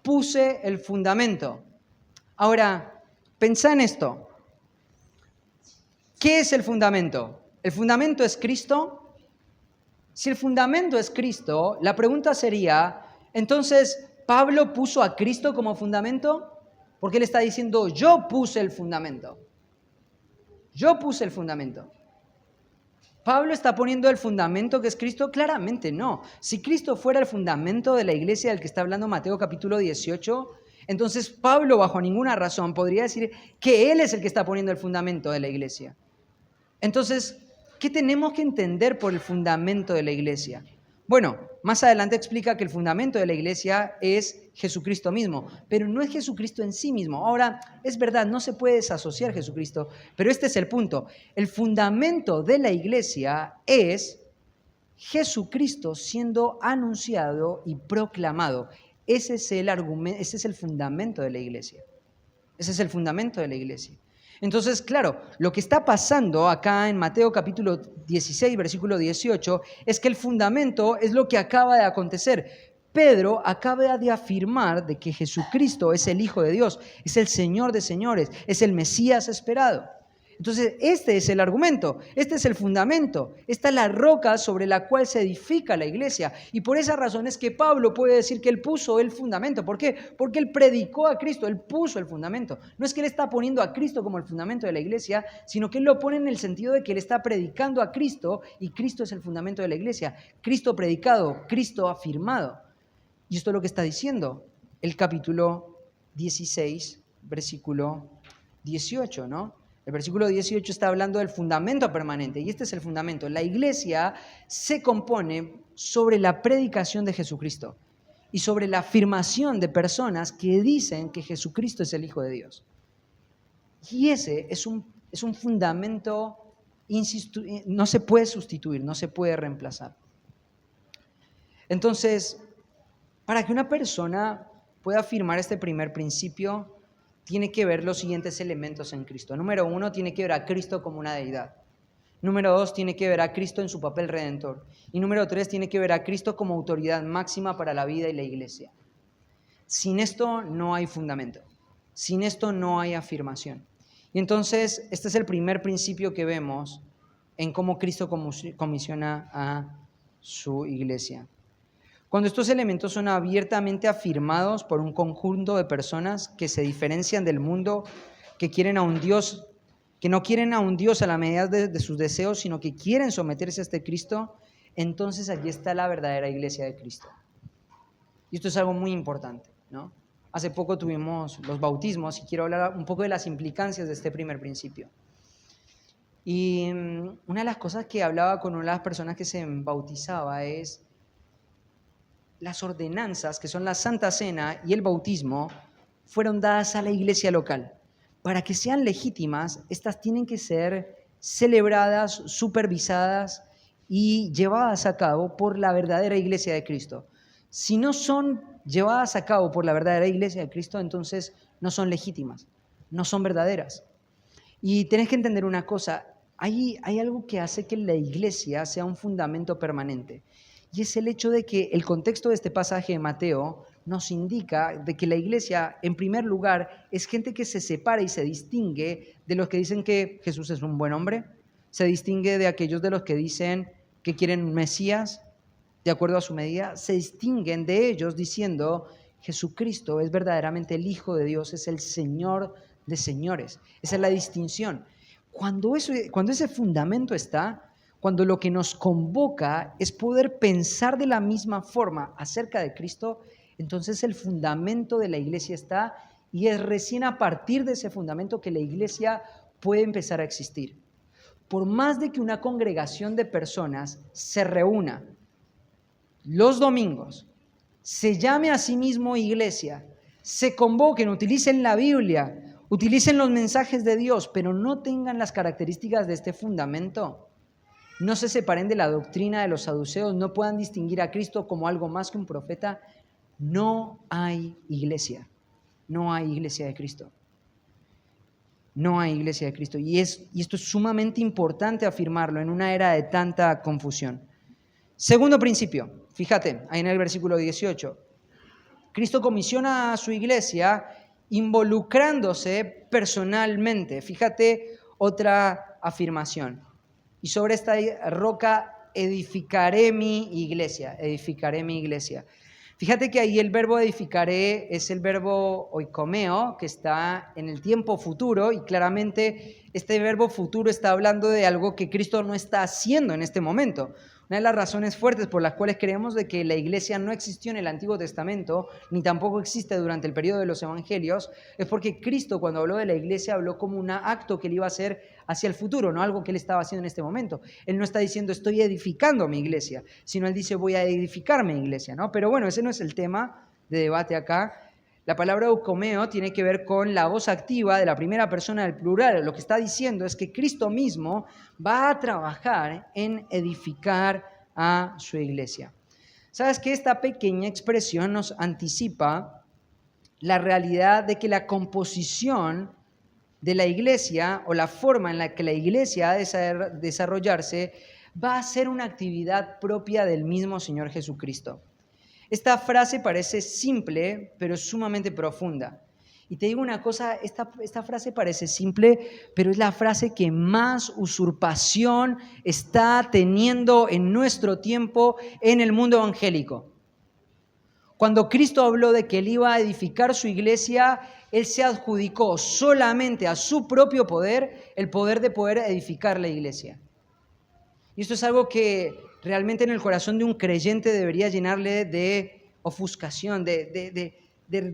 puse el fundamento. Ahora, pensá en esto. ¿Qué es el fundamento? ¿El fundamento es Cristo? Si el fundamento es Cristo, la pregunta sería, entonces, ¿Pablo puso a Cristo como fundamento? Porque él está diciendo: yo puse el fundamento. Yo puse el fundamento. ¿Pablo está poniendo el fundamento que es Cristo? Claramente no. Si Cristo fuera el fundamento de la iglesia del que está hablando Mateo capítulo 18, entonces Pablo bajo ninguna razón podría decir que él es el que está poniendo el fundamento de la iglesia. Entonces, ¿qué tenemos que entender por el fundamento de la iglesia? Bueno, más adelante explica que el fundamento de la iglesia es Jesucristo mismo, pero no es Jesucristo en sí mismo. Ahora, es verdad, no se puede desasociar Jesucristo, pero este es el punto. El fundamento de la iglesia es Jesucristo siendo anunciado y proclamado. Ese es el argumento, ese es el fundamento de la iglesia. Ese es el fundamento de la iglesia. Entonces, claro, lo que está pasando acá en Mateo capítulo 16, versículo 18, es que el fundamento es lo que acaba de acontecer. Pedro acaba de afirmar de que Jesucristo es el Hijo de Dios, es el Señor de señores, es el Mesías esperado. Entonces, este es el argumento, este es el fundamento, esta es la roca sobre la cual se edifica la iglesia. Y por esa razón es que Pablo puede decir que él puso el fundamento. ¿Por qué? Porque él predicó a Cristo, él puso el fundamento. No es que él está poniendo a Cristo como el fundamento de la iglesia, sino que él lo pone en el sentido de que él está predicando a Cristo y Cristo es el fundamento de la iglesia. Cristo predicado, Cristo afirmado. Y esto es lo que está diciendo el capítulo 16, versículo 18, ¿no? El versículo 18 está hablando del fundamento permanente, y este es el fundamento. La iglesia se compone sobre la predicación de Jesucristo y sobre la afirmación de personas que dicen que Jesucristo es el Hijo de Dios. Y ese es un fundamento, no se puede sustituir, no se puede reemplazar. Entonces, para que una persona pueda afirmar este primer principio, tiene que ver los siguientes elementos en Cristo. Número 1, tiene que ver a Cristo como una deidad. Número 2, tiene que ver a Cristo en su papel redentor. Y número 3, tiene que ver a Cristo como autoridad máxima para la vida y la iglesia. Sin esto no hay fundamento. Sin esto no hay afirmación. Y entonces, este es el primer principio que vemos en cómo Cristo comisiona a su iglesia. Cuando estos elementos son abiertamente afirmados por un conjunto de personas que se diferencian del mundo, que quieren a un Dios, que no quieren a un Dios a la medida de sus deseos, sino que quieren someterse a este Cristo, entonces allí está la verdadera iglesia de Cristo. Y esto es algo muy importante, ¿no? Hace poco tuvimos los bautismos y quiero hablar un poco de las implicancias de este primer principio. Y una de las cosas que hablaba con una de las personas que se bautizaba es: las ordenanzas, que son la Santa Cena y el bautismo, fueron dadas a la iglesia local. Para que sean legítimas, estas tienen que ser celebradas, supervisadas y llevadas a cabo por la verdadera iglesia de Cristo. Si no son llevadas a cabo por la verdadera iglesia de Cristo, entonces no son legítimas, no son verdaderas. Y tenés que entender una cosa, hay algo que hace que la iglesia sea un fundamento permanente. Y es el hecho de que el contexto de este pasaje de Mateo nos indica de que la iglesia, en primer lugar, es gente que se separa y se distingue de los que dicen que Jesús es un buen hombre, se distingue de aquellos de los que dicen que quieren un Mesías de acuerdo a su medida, se distinguen de ellos diciendo Jesucristo es verdaderamente el Hijo de Dios, es el Señor de señores. Esa es la distinción. Cuando ese fundamento está, cuando lo que nos convoca es poder pensar de la misma forma acerca de Cristo, entonces el fundamento de la iglesia está y es recién a partir de ese fundamento que la iglesia puede empezar a existir. Por más de que una congregación de personas se reúna los domingos, se llame a sí mismo iglesia, se convoquen, utilicen la Biblia, utilicen los mensajes de Dios, pero no tengan las características de este fundamento, no se separen de la doctrina de los saduceos, no puedan distinguir a Cristo como algo más que un profeta, no hay iglesia. No hay iglesia de Cristo. No hay iglesia de Cristo. Y esto es sumamente importante afirmarlo en una era de tanta confusión. Segundo principio, fíjate, ahí en el versículo 18. Cristo comisiona a su iglesia involucrándose personalmente. Fíjate otra afirmación. Y sobre esta roca edificaré mi iglesia. Edificaré mi iglesia. Fíjate que ahí el verbo edificaré es el verbo oikomeo, que está en el tiempo futuro, y claramente este verbo futuro está hablando de algo que Cristo no está haciendo en este momento. Una de las razones fuertes por las cuales creemos de que la iglesia no existió en el Antiguo Testamento, ni tampoco existe durante el periodo de los Evangelios, es porque Cristo, cuando habló de la iglesia, habló como un acto que él iba a hacer hacia el futuro, no algo que él estaba haciendo en este momento. Él no está diciendo estoy edificando mi iglesia, sino él dice voy a edificar mi iglesia, ¿no? Pero bueno, ese no es el tema de debate acá. La palabra eukomeo tiene que ver con la voz activa de la primera persona del plural. Lo que está diciendo es que Cristo mismo va a trabajar en edificar a su iglesia. ¿Sabes que esta pequeña expresión nos anticipa la realidad de que la composición de la iglesia o la forma en la que la iglesia ha de desarrollarse va a ser una actividad propia del mismo Señor Jesucristo? Esta frase parece simple, pero es sumamente profunda. Y te digo una cosa, esta frase parece simple, pero es la frase que más usurpación está teniendo en nuestro tiempo en el mundo evangélico. Cuando Cristo habló de que Él iba a edificar su iglesia, Él se adjudicó solamente a su propio poder el poder de poder edificar la iglesia. Y esto es algo que realmente en el corazón de un creyente debería llenarle de ofuscación, de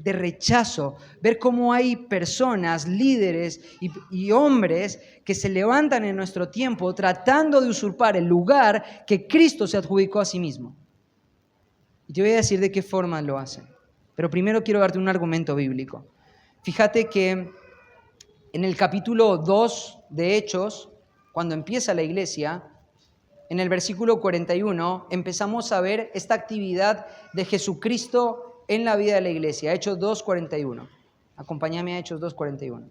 rechazo. Ver cómo hay personas, líderes y hombres que se levantan en nuestro tiempo tratando de usurpar el lugar que Cristo se adjudicó a sí mismo. Y te voy a decir de qué forma lo hacen. Pero primero quiero darte un argumento bíblico. Fíjate que en el capítulo 2 de Hechos, cuando empieza la iglesia, en el versículo 41 empezamos a ver esta actividad de Jesucristo en la vida de la iglesia. Hechos 2:41. Acompáñame a Hechos 2:41.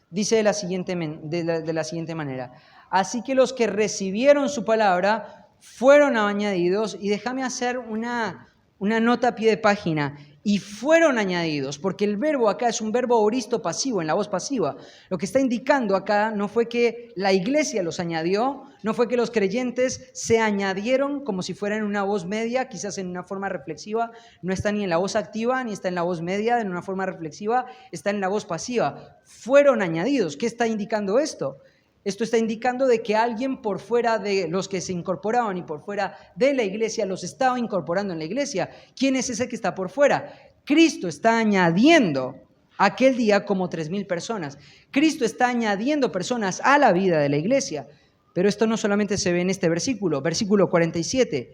Dice de la siguiente manera: así que los que recibieron su palabra fueron añadidos, y déjame hacer una nota a pie de página, y fueron añadidos, porque el verbo acá es un verbo aoristo pasivo, en la voz pasiva. Lo que está indicando acá no fue que la iglesia los añadió, no fue que los creyentes se añadieron como si fueran una voz media, quizás en una forma reflexiva. No está ni en la voz activa, ni está en la voz media en una forma reflexiva, está en la voz pasiva. Fueron añadidos. ¿Qué está indicando esto? Esto está indicando de que alguien por fuera de los que se incorporaban y por fuera de la iglesia los estaba incorporando en la iglesia. ¿Quién es ese que está por fuera? Cristo está añadiendo aquel día como 3,000 personas. Cristo está añadiendo personas a la vida de la iglesia. Pero esto no solamente se ve en este versículo 47.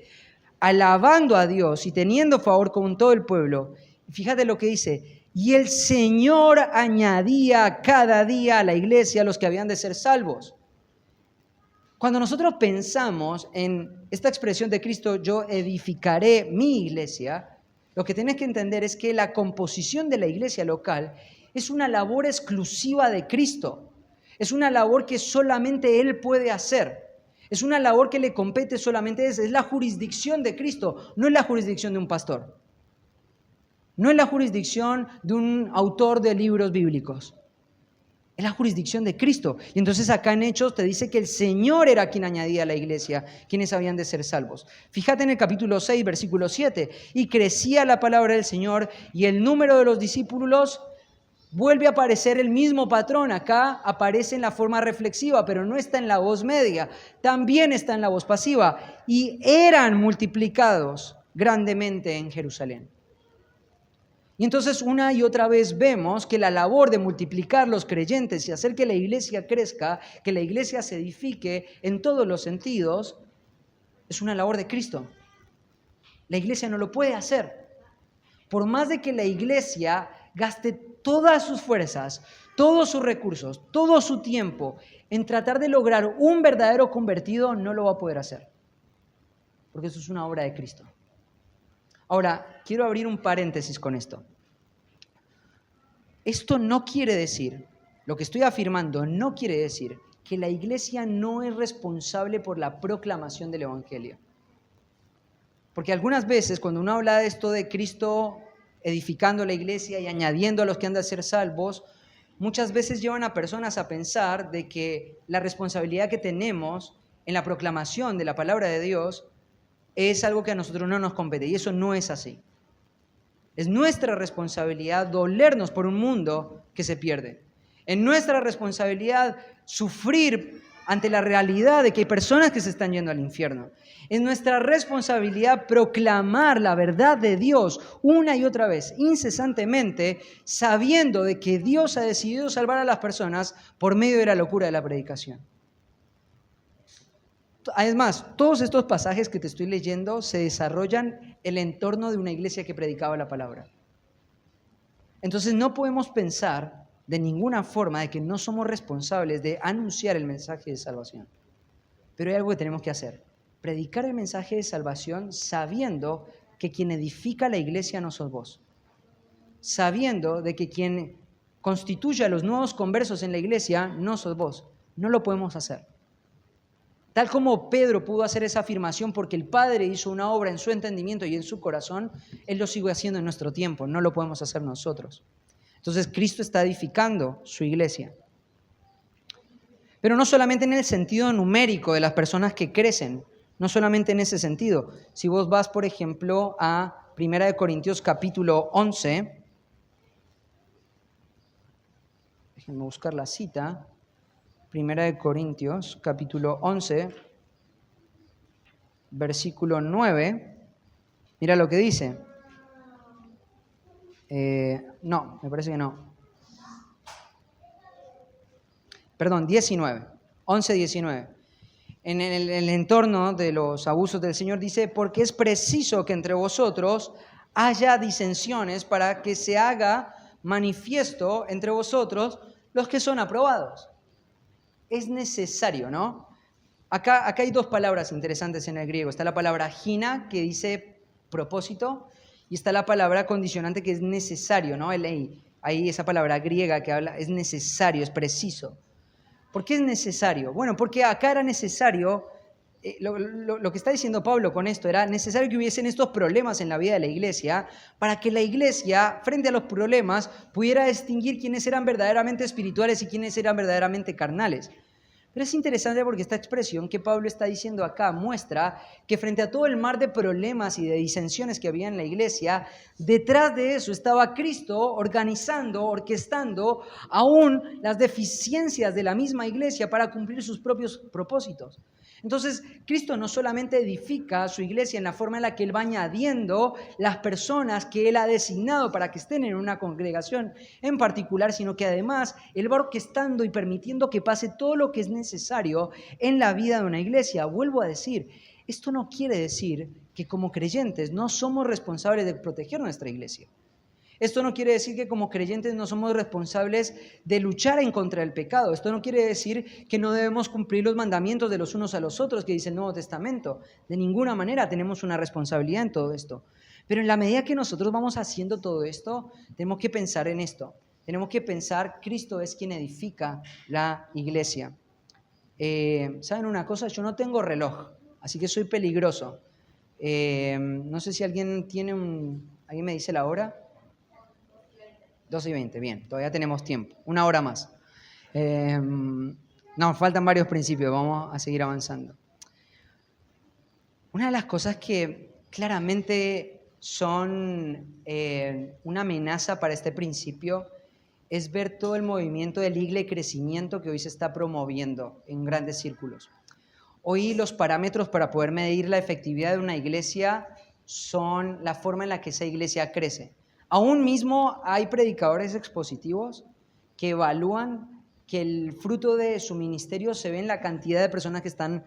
alabando a Dios y teniendo favor con todo el pueblo. Fíjate lo que dice, y el Señor añadía cada día a la iglesia a los que habían de ser salvos. Cuando nosotros pensamos en esta expresión de Cristo, yo edificaré mi iglesia, lo que tienes que entender es que la composición de la iglesia local es una labor exclusiva de Cristo. Es una labor que solamente Él puede hacer. Es una labor que le compete solamente a Él. Es la jurisdicción de Cristo, no es la jurisdicción de un pastor. No es la jurisdicción de un autor de libros bíblicos. Es la jurisdicción de Cristo. Y entonces acá en Hechos te dice que el Señor era quien añadía a la iglesia, quienes habían de ser salvos. Fíjate en el capítulo 6, versículo 7. Y crecía la palabra del Señor y el número de los discípulos. Vuelve a aparecer el mismo patrón. Acá aparece en la forma reflexiva, pero no está en la voz media. También está en la voz pasiva. Y eran multiplicados grandemente en Jerusalén. Y entonces una y otra vez vemos que la labor de multiplicar los creyentes y hacer que la iglesia crezca, que la iglesia se edifique en todos los sentidos, es una labor de Cristo. La iglesia no lo puede hacer. Por más de que la iglesia gaste todas sus fuerzas, todos sus recursos, todo su tiempo en tratar de lograr un verdadero convertido, no lo va a poder hacer. Porque eso es una obra de Cristo. Ahora, quiero abrir un paréntesis con esto. Esto no quiere decir, lo que estoy afirmando no quiere decir que la iglesia no es responsable por la proclamación del evangelio. Porque algunas veces cuando uno habla de esto de Cristo edificando la iglesia y añadiendo a los que han de ser salvos, muchas veces llevan a personas a pensar de que la responsabilidad que tenemos en la proclamación de la palabra de Dios es algo que a nosotros no nos compete, y eso no es así. Es nuestra responsabilidad dolernos por un mundo que se pierde. Es nuestra responsabilidad sufrir ante la realidad de que hay personas que se están yendo al infierno. Es nuestra responsabilidad proclamar la verdad de Dios una y otra vez, incesantemente, sabiendo de que Dios ha decidido salvar a las personas por medio de la locura de la predicación. Además, todos estos pasajes que te estoy leyendo se desarrollan en el entorno de una iglesia que predicaba la palabra. Entonces no podemos pensar de ninguna forma de que no somos responsables de anunciar el mensaje de salvación. Pero hay algo que tenemos que hacer: predicar el mensaje de salvación sabiendo que quien edifica la iglesia no sos vos. Sabiendo de que quien constituye a los nuevos conversos en la iglesia no sos vos. No lo podemos hacer. Tal como Pedro pudo hacer esa afirmación porque el Padre hizo una obra en su entendimiento y en su corazón, Él lo sigue haciendo en nuestro tiempo, no lo podemos hacer nosotros. Entonces Cristo está edificando su iglesia. Pero no solamente en el sentido numérico de las personas que crecen, no solamente en ese sentido. Si vos vas, por ejemplo, a 1 Corintios capítulo 11, déjenme buscar la cita. 1 Corintios, capítulo 11, versículo 9. Mira lo que dice. No, me parece que no. Perdón, 19. 11, 19. En el entorno de los abusos del Señor dice, porque es preciso que entre vosotros haya disensiones para que se haga manifiesto entre vosotros los que son aprobados. Es necesario, ¿no? Acá hay dos palabras interesantes en el griego. Está la palabra gina, que dice propósito, y está la palabra condicionante, que es necesario, ¿no? Ahí esa palabra griega que habla, es necesario, es preciso. ¿Por qué es necesario? Bueno, porque acá era necesario, lo que está diciendo Pablo con esto, era necesario que hubiesen estos problemas en la vida de la iglesia para que la iglesia, frente a los problemas, pudiera distinguir quiénes eran verdaderamente espirituales y quiénes eran verdaderamente carnales. Pero es interesante porque esta expresión que Pablo está diciendo acá muestra que frente a todo el mar de problemas y de disensiones que había en la iglesia, detrás de eso estaba Cristo organizando, orquestando aún las deficiencias de la misma iglesia para cumplir sus propios propósitos. Entonces, Cristo no solamente edifica a su iglesia en la forma en la que Él va añadiendo las personas que Él ha designado para que estén en una congregación en particular, sino que además Él va orquestando y permitiendo que pase todo lo que es necesario en la vida de una iglesia. Vuelvo a decir, Esto no quiere decir que como creyentes no somos responsables de proteger nuestra iglesia. Esto no quiere decir que como creyentes no somos responsables de luchar en contra del pecado. Esto no quiere decir que no debemos cumplir los mandamientos de los unos a los otros que dice el Nuevo Testamento. De ninguna manera tenemos una responsabilidad en todo esto. Pero en la medida que nosotros vamos haciendo todo esto, tenemos que pensar en esto. Tenemos que pensar, Cristo es quien edifica la iglesia. ¿Saben una cosa? Yo no tengo reloj, así que soy peligroso. No sé si alguien tiene ¿alguien me dice la hora? 12:20, bien, todavía tenemos tiempo, una hora más. No, faltan varios principios, vamos a seguir avanzando. Una de las cosas que claramente son una amenaza para este principio es ver todo el movimiento del Iglesia y crecimiento que hoy se está promoviendo en grandes círculos. Hoy los parámetros para poder medir la efectividad de una iglesia son la forma en la que esa iglesia crece. Aún mismo hay predicadores expositivos que evalúan que el fruto de su ministerio se ve en la cantidad de personas que están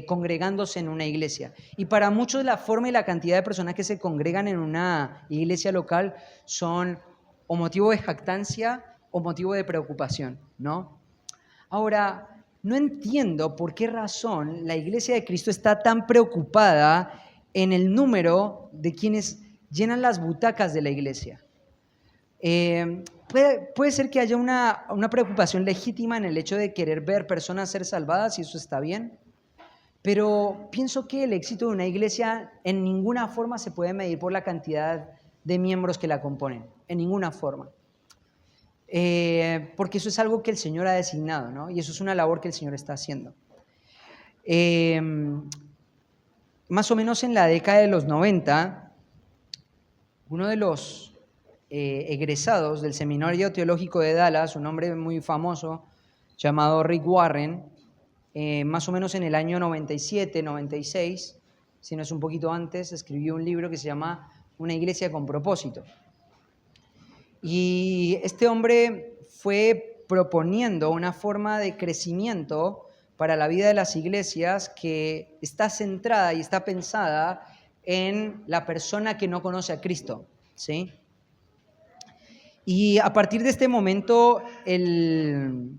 congregándose en una iglesia. Y para muchos la forma y la cantidad de personas que se congregan en una iglesia local son o motivo de jactancia o motivo de preocupación, ¿no? Ahora, no entiendo por qué razón la iglesia de Cristo está tan preocupada en el número de quienes llenan las butacas de la iglesia. Puede ser que haya una preocupación legítima en el hecho de querer ver personas ser salvadas, y eso está bien, pero pienso que el éxito de una iglesia en ninguna forma se puede medir por la cantidad de miembros que la componen, en ninguna forma. Porque eso es algo que el Señor ha designado, ¿no? Y eso es una labor que el Señor está haciendo. Más o menos en la década de los 90, uno de los egresados del Seminario Teológico de Dallas, un hombre muy famoso llamado Rick Warren, más o menos en el año 97, 96, si no es un poquito antes, escribió un libro que se llama Una iglesia con propósito. Y este hombre fue proponiendo una forma de crecimiento para la vida de las iglesias que está centrada y está pensada en la persona que no conoce a Cristo, ¿sí? Y a partir de este momento, el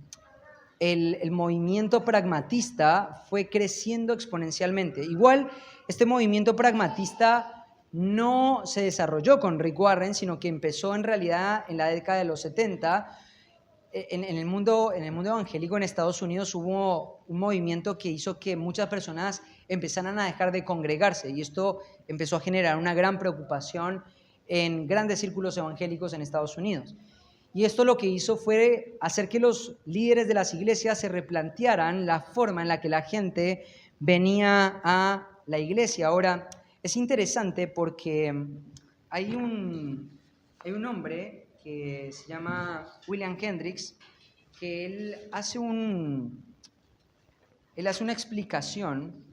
movimiento pragmatista fue creciendo exponencialmente. Igual, este movimiento pragmatista no se desarrolló con Rick Warren, sino que empezó en realidad en la década de los 70. En el mundo evangélico en Estados Unidos hubo un movimiento que hizo que muchas personas empezaran a dejar de congregarse, y esto empezó a generar una gran preocupación en grandes círculos evangélicos en Estados Unidos. Y esto lo que hizo fue hacer que los líderes de las iglesias se replantearan la forma en la que la gente venía a la iglesia. Ahora, es interesante porque hay un hombre que se llama William Hendricks, que él hace una explicación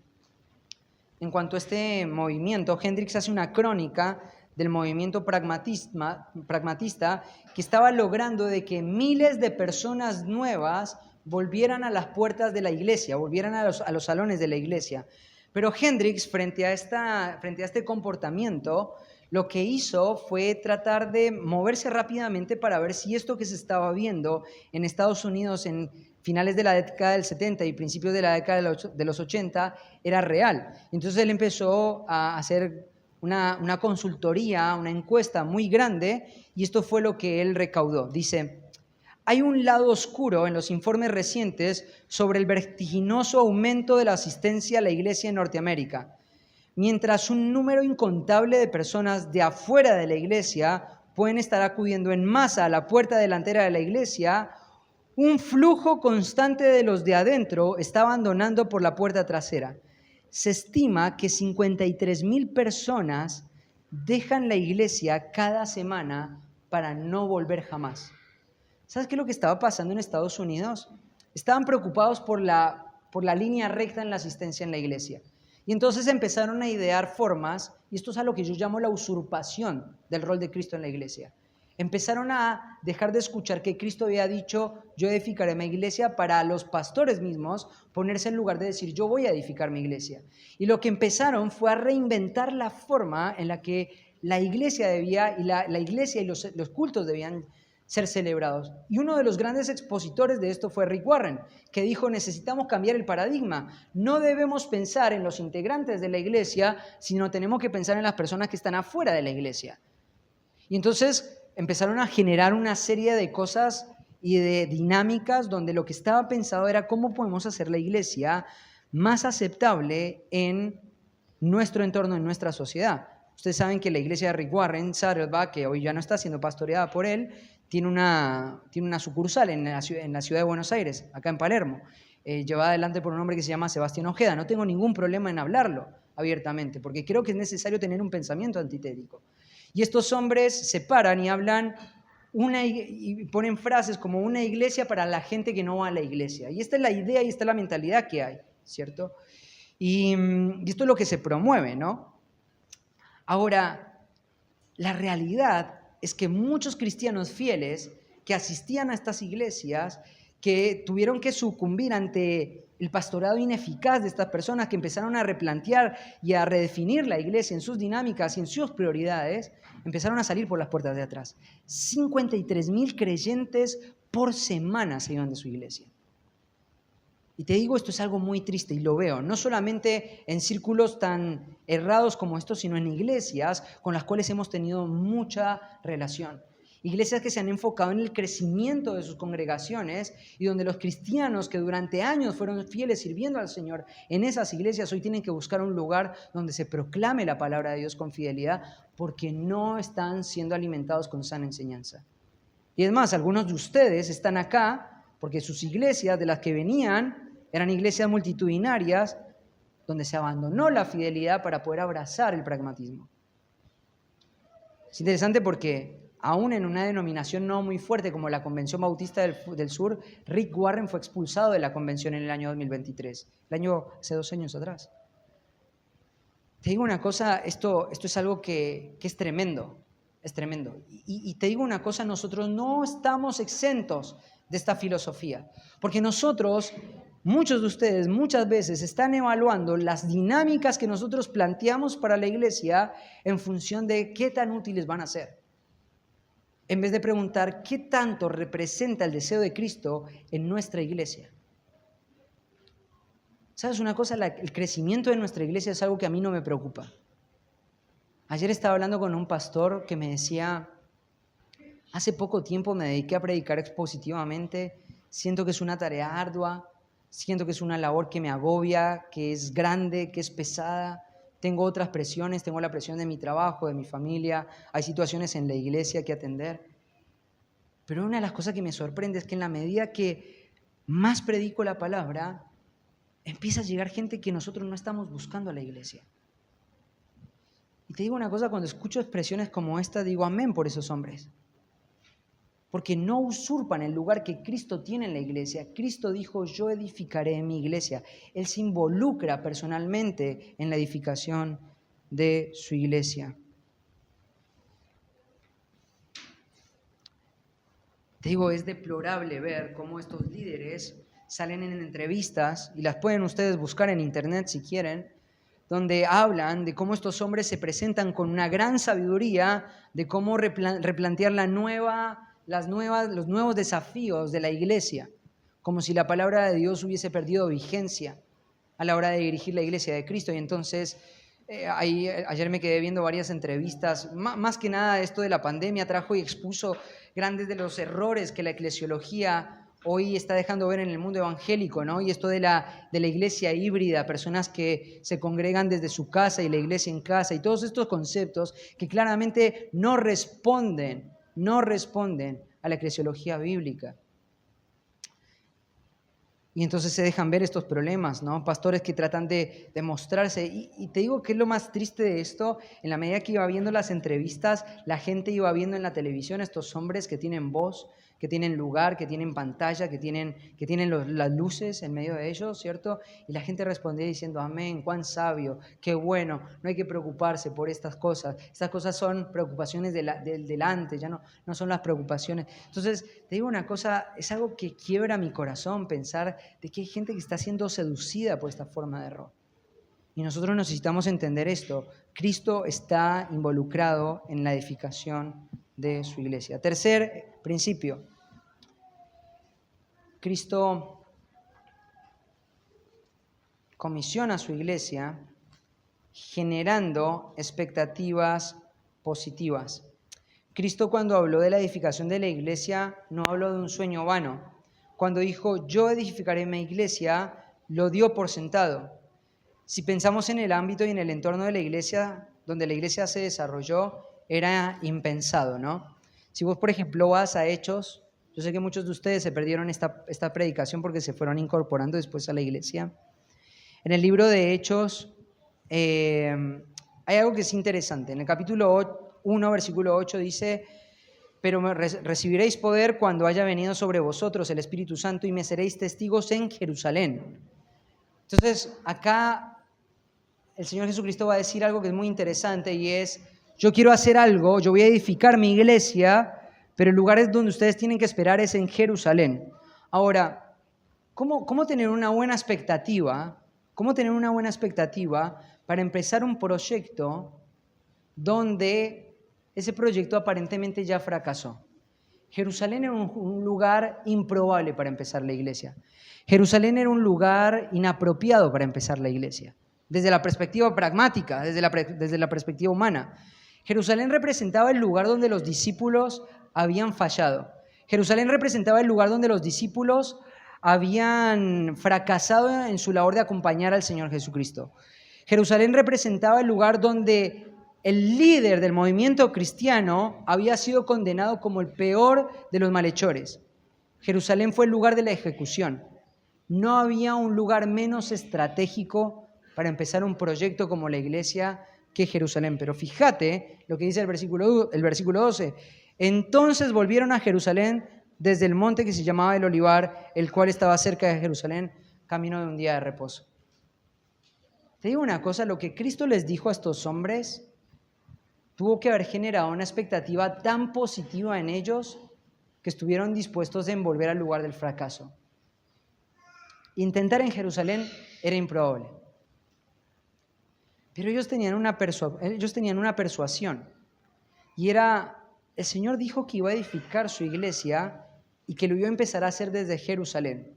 en cuanto a este movimiento. Hendricks hace una crónica del movimiento pragmatista que estaba logrando de que miles de personas nuevas volvieran a las puertas de la iglesia, volvieran a los salones de la iglesia. Pero Hendricks, frente a este comportamiento, lo que hizo fue tratar de moverse rápidamente para ver si esto que se estaba viendo en Estados Unidos en finales de la década del 70 y principios de la década de los 80 era real. Entonces él empezó a hacer una consultoría, una encuesta muy grande, y esto fue lo que él recaudó. Dice: hay un lado oscuro en los informes recientes sobre el vertiginoso aumento de la asistencia a la iglesia en Norteamérica. Mientras un número incontable de personas de afuera de la iglesia pueden estar acudiendo en masa a la puerta delantera de la iglesia, un flujo constante de los de adentro está abandonando por la puerta trasera. Se estima que 53,000 personas dejan la iglesia cada semana para no volver jamás. ¿Sabes qué es lo que estaba pasando en Estados Unidos? Estaban preocupados por la línea recta en la asistencia en la iglesia. Y entonces empezaron a idear formas, y esto es a lo que yo llamo la usurpación del rol de Cristo en la iglesia. Empezaron a dejar de escuchar que Cristo había dicho, yo edificaré mi iglesia, para los pastores mismos ponerse en lugar de decir, yo voy a edificar mi iglesia. Y lo que empezaron fue a reinventar la forma en la que la iglesia debía, y la iglesia y los cultos debían ser celebrados. Y uno de los grandes expositores de esto fue Rick Warren, que dijo, necesitamos cambiar el paradigma. No debemos pensar en los integrantes de la iglesia, sino tenemos que pensar en las personas que están afuera de la iglesia. Y entonces empezaron a generar una serie de cosas y de dinámicas donde lo que estaba pensado era cómo podemos hacer la iglesia más aceptable en nuestro entorno, en nuestra sociedad. Ustedes saben que la iglesia de Rick Warren, Saddleback, que hoy ya no está siendo pastoreada por él, tiene una sucursal en la ciudad de Buenos Aires, acá en Palermo, llevada adelante por un hombre que se llama Sebastián Ojeda. No tengo ningún problema en hablarlo abiertamente, porque creo que es necesario tener un pensamiento antitético. Y estos hombres se paran y hablan y ponen frases como una iglesia para la gente que no va a la iglesia. Y esta es la idea y esta es la mentalidad que hay, ¿cierto? Y esto es lo que se promueve, ¿no? Ahora, la realidad es que muchos cristianos fieles que asistían a estas iglesias, que tuvieron que sucumbir ante el pastorado ineficaz de estas personas, que empezaron a replantear y a redefinir la iglesia en sus dinámicas y en sus prioridades, empezaron a salir por las puertas de atrás. 53,000 creyentes por semana se iban de su iglesia. Y te digo, esto es algo muy triste y lo veo, no solamente en círculos tan errados como estos, sino en iglesias con las cuales hemos tenido mucha relación. Iglesias que se han enfocado en el crecimiento de sus congregaciones y donde los cristianos que durante años fueron fieles sirviendo al Señor en esas iglesias hoy tienen que buscar un lugar donde se proclame la palabra de Dios con fidelidad porque no están siendo alimentados con sana enseñanza. Y es más, algunos de ustedes están acá porque sus iglesias de las que venían eran iglesias multitudinarias donde se abandonó la fidelidad para poder abrazar el pragmatismo. Es interesante porque aún en una denominación no muy fuerte como la Convención Bautista del Sur, Rick Warren fue expulsado de la convención en el año 2023, hace 2 años atrás. Te digo una cosa, esto es algo que es tremendo, es tremendo. Y te digo una cosa, nosotros no estamos exentos de esta filosofía, porque nosotros, muchos de ustedes, muchas veces están evaluando las dinámicas que nosotros planteamos para la iglesia en función de qué tan útiles van a ser, en vez de preguntar qué tanto representa el deseo de Cristo en nuestra iglesia. ¿Sabes una cosa? El crecimiento de nuestra iglesia es algo que a mí no me preocupa. Ayer estaba hablando con un pastor que me decía, hace poco tiempo me dediqué a predicar expositivamente, siento que es una tarea ardua, siento que es una labor que me agobia, que es grande, que es pesada. Tengo otras presiones, tengo la presión de mi trabajo, de mi familia, hay situaciones en la iglesia que atender. Pero una de las cosas que me sorprende es que en la medida que más predico la palabra, empieza a llegar gente que nosotros no estamos buscando a la iglesia. Y te digo una cosa, cuando escucho expresiones como esta, digo amén por esos hombres. Porque no usurpan el lugar que Cristo tiene en la iglesia. Cristo dijo, yo edificaré mi iglesia. Él se involucra personalmente en la edificación de su iglesia. Te digo, es deplorable ver cómo estos líderes salen en entrevistas, y las pueden ustedes buscar en internet si quieren, donde hablan de cómo estos hombres se presentan con una gran sabiduría, de cómo replantear los nuevos desafíos de la iglesia, como si la palabra de Dios hubiese perdido vigencia a la hora de dirigir la iglesia de Cristo. Y entonces, ayer me quedé viendo varias entrevistas, más que nada esto de la pandemia trajo y expuso grandes de los errores que la eclesiología hoy está dejando ver en el mundo evangélico, ¿no? Y esto de la iglesia híbrida, personas que se congregan desde su casa y la iglesia en casa, y todos estos conceptos que claramente no responden a la eclesiología bíblica. Y entonces se dejan ver estos problemas, ¿no? Pastores que tratan de mostrarse. Y te digo que es lo más triste de esto, en la medida que iba viendo las entrevistas, la gente iba viendo en la televisión estos hombres que tienen voz, que tienen lugar, que tienen pantalla, que tienen las luces en medio de ellos, ¿cierto? Y la gente respondía diciendo, amén, cuán sabio, qué bueno, no hay que preocuparse por estas cosas. Estas cosas son preocupaciones del delante, ya no son las preocupaciones. Entonces, te digo una cosa, es algo que quiebra mi corazón pensar de que hay gente que está siendo seducida por esta forma de error. Y nosotros necesitamos entender esto. Cristo está involucrado en la edificación de su iglesia. Tercer principio. Cristo comisiona a su iglesia generando expectativas positivas. Cristo, cuando habló de la edificación de la iglesia, no habló de un sueño vano. Cuando dijo, yo edificaré mi iglesia, lo dio por sentado. Si pensamos en el ámbito y en el entorno de la iglesia, donde la iglesia se desarrolló, era impensado, ¿no? Si vos, por ejemplo, vas a Hechos, yo sé que muchos de ustedes se perdieron esta predicación porque se fueron incorporando después a la iglesia. En el libro de Hechos hay algo que es interesante. En el capítulo 1, versículo 8 dice, pero recibiréis poder cuando haya venido sobre vosotros el Espíritu Santo y me seréis testigos en Jerusalén. Entonces, acá el Señor Jesucristo va a decir algo que es muy interesante y es, yo quiero hacer algo, yo voy a edificar mi iglesia, pero el lugar donde ustedes tienen que esperar es en Jerusalén. Ahora, ¿cómo tener una buena expectativa? ¿Cómo tener una buena expectativa para empezar un proyecto donde ese proyecto aparentemente ya fracasó? Jerusalén era un lugar improbable para empezar la iglesia. Jerusalén era un lugar inapropiado para empezar la iglesia, desde la perspectiva pragmática, desde la perspectiva humana. Jerusalén representaba el lugar donde los discípulos habían fallado. Jerusalén representaba el lugar donde los discípulos habían fracasado en su labor de acompañar al Señor Jesucristo. Jerusalén representaba el lugar donde el líder del movimiento cristiano había sido condenado como el peor de los malhechores. Jerusalén fue el lugar de la ejecución. No había un lugar menos estratégico para empezar un proyecto como la iglesia que Jerusalén. Pero fíjate lo que dice el versículo 12. Entonces volvieron a Jerusalén desde el monte que se llamaba el Olivar, el cual estaba cerca de Jerusalén, camino de un día de reposo. Te digo una cosa, lo que Cristo les dijo a estos hombres tuvo que haber generado una expectativa tan positiva en ellos que estuvieron dispuestos a envolver al lugar del fracaso. Intentar en Jerusalén era improbable. Pero ellos tenían una persuasión. Y era, el Señor dijo que iba a edificar su iglesia y que lo iba a empezar a hacer desde Jerusalén.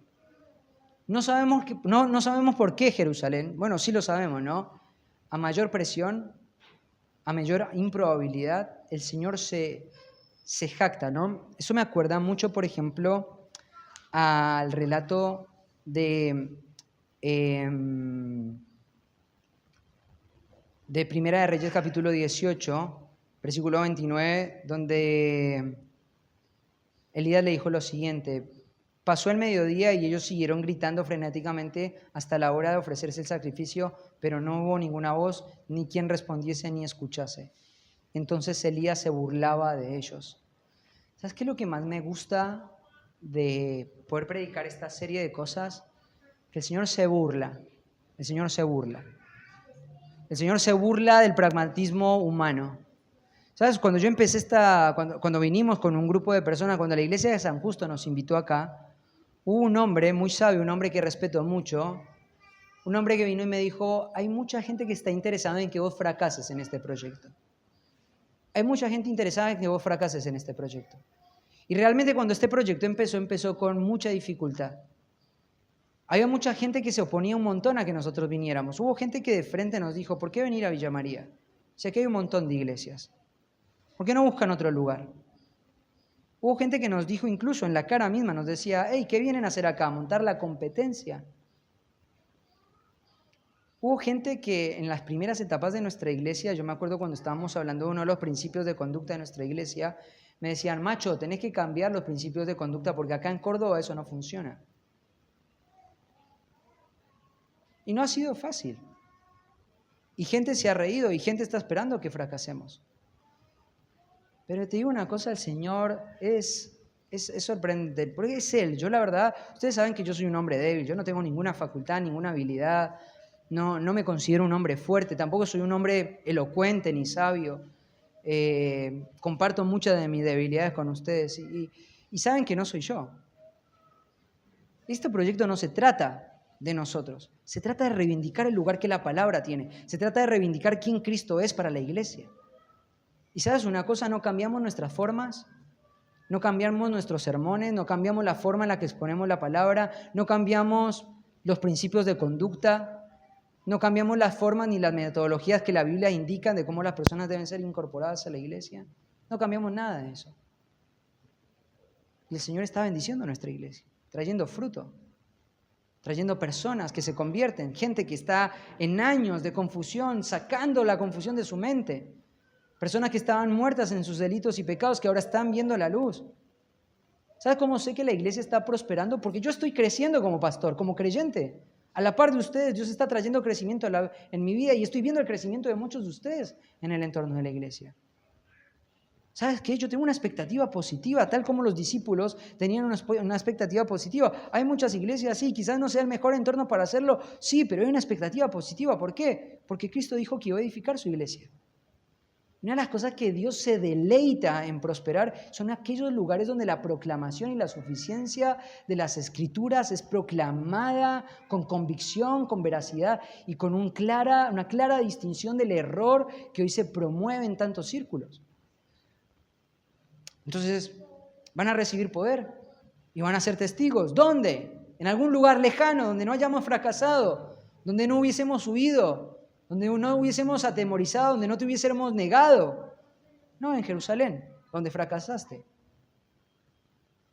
No sabemos por qué Jerusalén. Bueno, sí lo sabemos, ¿no? A mayor presión, a mayor improbabilidad, el Señor se jacta, ¿no? Eso me acuerda mucho, por ejemplo, al relato de Primera de Reyes, capítulo 18, versículo 29, donde Elías le dijo lo siguiente: pasó el mediodía y ellos siguieron gritando frenéticamente hasta la hora de ofrecerse el sacrificio, pero no hubo ninguna voz, ni quien respondiese ni escuchase. Entonces Elías se burlaba de ellos. ¿Sabes qué es lo que más me gusta de poder predicar esta serie de cosas? Que el Señor se burla. El Señor se burla. El Señor se burla del pragmatismo humano. ¿Sabes? Cuando yo empecé cuando vinimos con un grupo de personas, cuando la iglesia de San Justo nos invitó acá, hubo un hombre muy sabio, un hombre que respeto mucho, un hombre que vino y me dijo: hay mucha gente que está interesada en que vos fracases en este proyecto. Hay mucha gente interesada en que vos fracases en este proyecto. Y realmente cuando este proyecto empezó con mucha dificultad. Había mucha gente que se oponía un montón a que nosotros viniéramos. Hubo gente que de frente nos dijo: ¿por qué venir a Villa María? Si aquí hay un montón de iglesias. ¿Por qué no buscan otro lugar? Hubo gente que nos dijo, incluso en la cara misma, nos decía: hey, ¿qué vienen a hacer acá? ¿A montar la competencia? Hubo gente que en las primeras etapas de nuestra iglesia, yo me acuerdo cuando estábamos hablando de uno de los principios de conducta de nuestra iglesia, me decían: macho, tenés que cambiar los principios de conducta porque acá en Córdoba eso no funciona. Y no ha sido fácil. Y gente se ha reído y gente está esperando que fracasemos. Pero te digo una cosa, el Señor es Es sorprendente, porque es Él. Yo la verdad, ustedes saben que yo soy un hombre débil, yo no tengo ninguna facultad, ninguna habilidad, no me considero un hombre fuerte, tampoco soy un hombre elocuente ni sabio. Comparto muchas de mis debilidades con ustedes y saben que no soy yo. Este proyecto no se trata de nosotros, se trata de reivindicar el lugar que la palabra tiene, se trata de reivindicar quién Cristo es para la iglesia. Y ¿sabes una cosa? No cambiamos nuestras formas, no cambiamos nuestros sermones, no cambiamos la forma en la que exponemos la palabra, no cambiamos los principios de conducta, no cambiamos las formas ni las metodologías que la Biblia indica de cómo las personas deben ser incorporadas a la iglesia. No cambiamos nada de eso. Y el Señor está bendiciendo a nuestra iglesia, trayendo fruto, trayendo personas que se convierten, gente que está en años de confusión, sacando la confusión de su mente. Personas que estaban muertas en sus delitos y pecados que ahora están viendo la luz. ¿Sabes cómo sé que la iglesia está prosperando? Porque yo estoy creciendo como pastor, como creyente. A la par de ustedes, Dios está trayendo crecimiento en mi vida y estoy viendo el crecimiento de muchos de ustedes en el entorno de la iglesia. ¿Sabes qué? Yo tengo una expectativa positiva, tal como los discípulos tenían una expectativa positiva. Hay muchas iglesias, sí, quizás no sea el mejor entorno para hacerlo, sí, pero hay una expectativa positiva. ¿Por qué? Porque Cristo dijo que iba a edificar su iglesia. Una de las cosas que Dios se deleita en prosperar son aquellos lugares donde la proclamación y la suficiencia de las Escrituras es proclamada con convicción, con veracidad y con una clara distinción del error que hoy se promueve en tantos círculos. Entonces, van a recibir poder y van a ser testigos. ¿Dónde? En algún lugar lejano, donde no hayamos fracasado, donde no hubiésemos huido, donde no hubiésemos atemorizado, donde no te hubiésemos negado. No, en Jerusalén, donde fracasaste.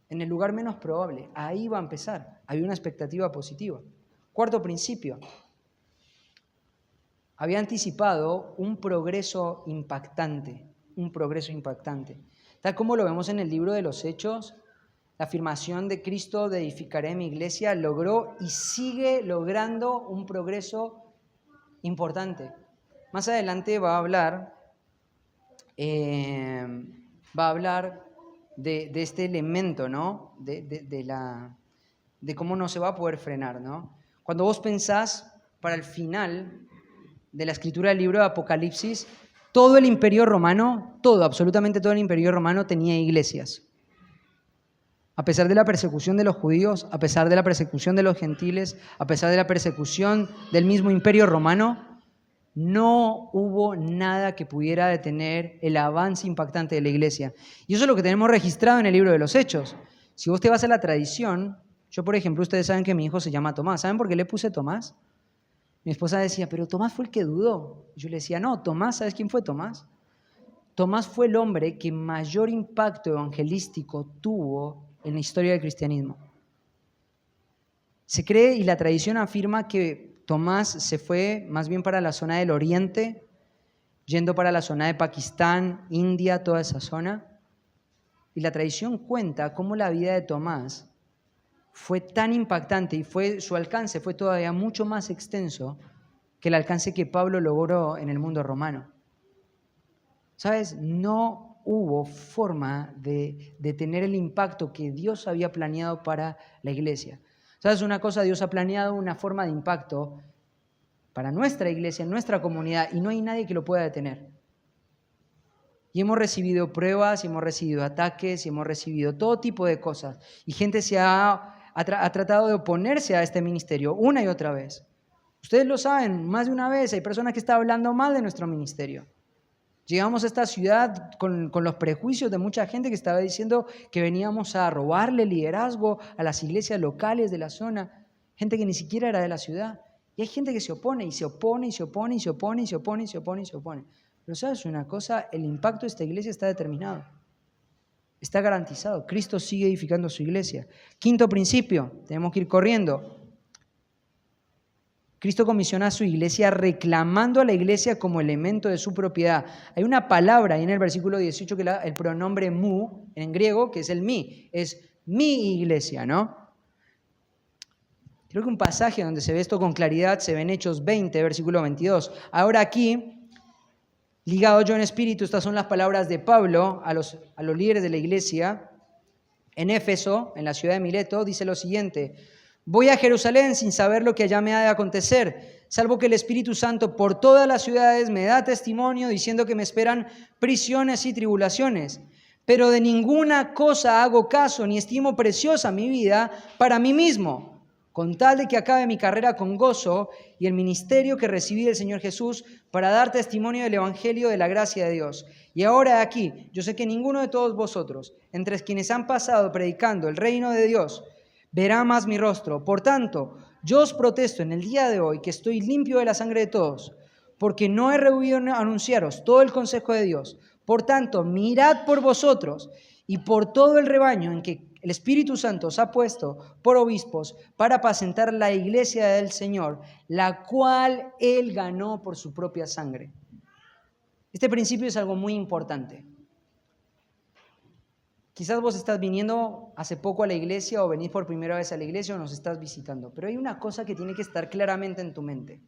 En el lugar menos probable. Ahí va a empezar. Había una expectativa positiva. Cuarto principio. Había anticipado un progreso impactante. Un progreso impactante. Tal como lo vemos en el libro de los Hechos, la afirmación de Cristo de edificaré mi iglesia logró y sigue logrando un progreso importante. Más adelante va a hablar de este elemento, ¿no? De cómo no se va a poder frenar, ¿no? Cuando vos pensás para el final de la escritura del libro de Apocalipsis, todo el imperio romano, absolutamente todo el imperio romano tenía iglesias. A pesar de la persecución de los judíos, a pesar de la persecución de los gentiles, a pesar de la persecución del mismo imperio romano, no hubo nada que pudiera detener el avance impactante de la iglesia. Y eso es lo que tenemos registrado en el libro de los Hechos. Si vos te vas a la tradición, yo por ejemplo, ustedes saben que mi hijo se llama Tomás. ¿Saben por qué le puse Tomás? Mi esposa decía, pero Tomás fue el que dudó. Yo le decía, no, Tomás, ¿sabes quién fue Tomás? Tomás fue el hombre que mayor impacto evangelístico tuvo en la historia del cristianismo. Se cree y la tradición afirma que Tomás se fue más bien para la zona del oriente, yendo para la zona de Pakistán, India, toda esa zona. Y la tradición cuenta cómo la vida de Tomás fue tan impactante y su alcance fue todavía mucho más extenso que el alcance que Pablo logró en el mundo romano. ¿Sabes? No hubo forma de tener el impacto que Dios había planeado para la iglesia. ¿Sabes una cosa? Dios ha planeado una forma de impacto para nuestra iglesia, nuestra comunidad, y no hay nadie que lo pueda detener. Y hemos recibido pruebas, y hemos recibido ataques, y hemos recibido todo tipo de cosas. Y gente ha tratado de oponerse a este ministerio una y otra vez. Ustedes lo saben, más de una vez hay personas que están hablando mal de nuestro ministerio. Llegamos a esta ciudad con los prejuicios de mucha gente que estaba diciendo que veníamos a robarle liderazgo a las iglesias locales de la zona, gente que ni siquiera era de la ciudad. Y hay gente que se opone, y se opone, y se opone, y se opone, y se opone, y se opone, y se opone. Pero ¿sabes una cosa? El impacto de esta iglesia está determinado. Está garantizado. Cristo sigue edificando su iglesia. Quinto principio, tenemos que ir corriendo. Cristo comisiona a su iglesia reclamando a la iglesia como elemento de su propiedad. Hay una palabra ahí en el versículo 18 que es el pronombre mu, en griego, que es el mi. Es mi iglesia, ¿no? Creo que un pasaje donde se ve esto con claridad se ve en Hechos 20, versículo 22. Ahora aquí, ligado yo en espíritu, estas son las palabras de Pablo a los líderes de la iglesia. en Éfeso, en la ciudad de Mileto, dice lo siguiente: voy a Jerusalén sin saber lo que allá me ha de acontecer, salvo que el Espíritu Santo por todas las ciudades me da testimonio diciendo que me esperan prisiones y tribulaciones. Pero de ninguna cosa hago caso, ni estimo preciosa mi vida para mí mismo, con tal de que acabe mi carrera con gozo y el ministerio que recibí del Señor Jesús para dar testimonio del Evangelio de la gracia de Dios. Y ahora aquí, yo sé que ninguno de todos vosotros, entre quienes han pasado predicando el reino de Dios, verá más mi rostro. Por tanto, yo os protesto en el día de hoy que estoy limpio de la sangre de todos, porque no he rehuido anunciaros todo el consejo de Dios. Por tanto, mirad por vosotros y por todo el rebaño en que el Espíritu Santo os ha puesto por obispos para apacentar la iglesia del Señor, la cual Él ganó por su propia sangre. Este principio es algo muy importante. Quizás vos estás viniendo hace poco a la iglesia o venís por primera vez a la iglesia o nos estás visitando, pero hay una cosa que tiene que estar claramente en tu mente.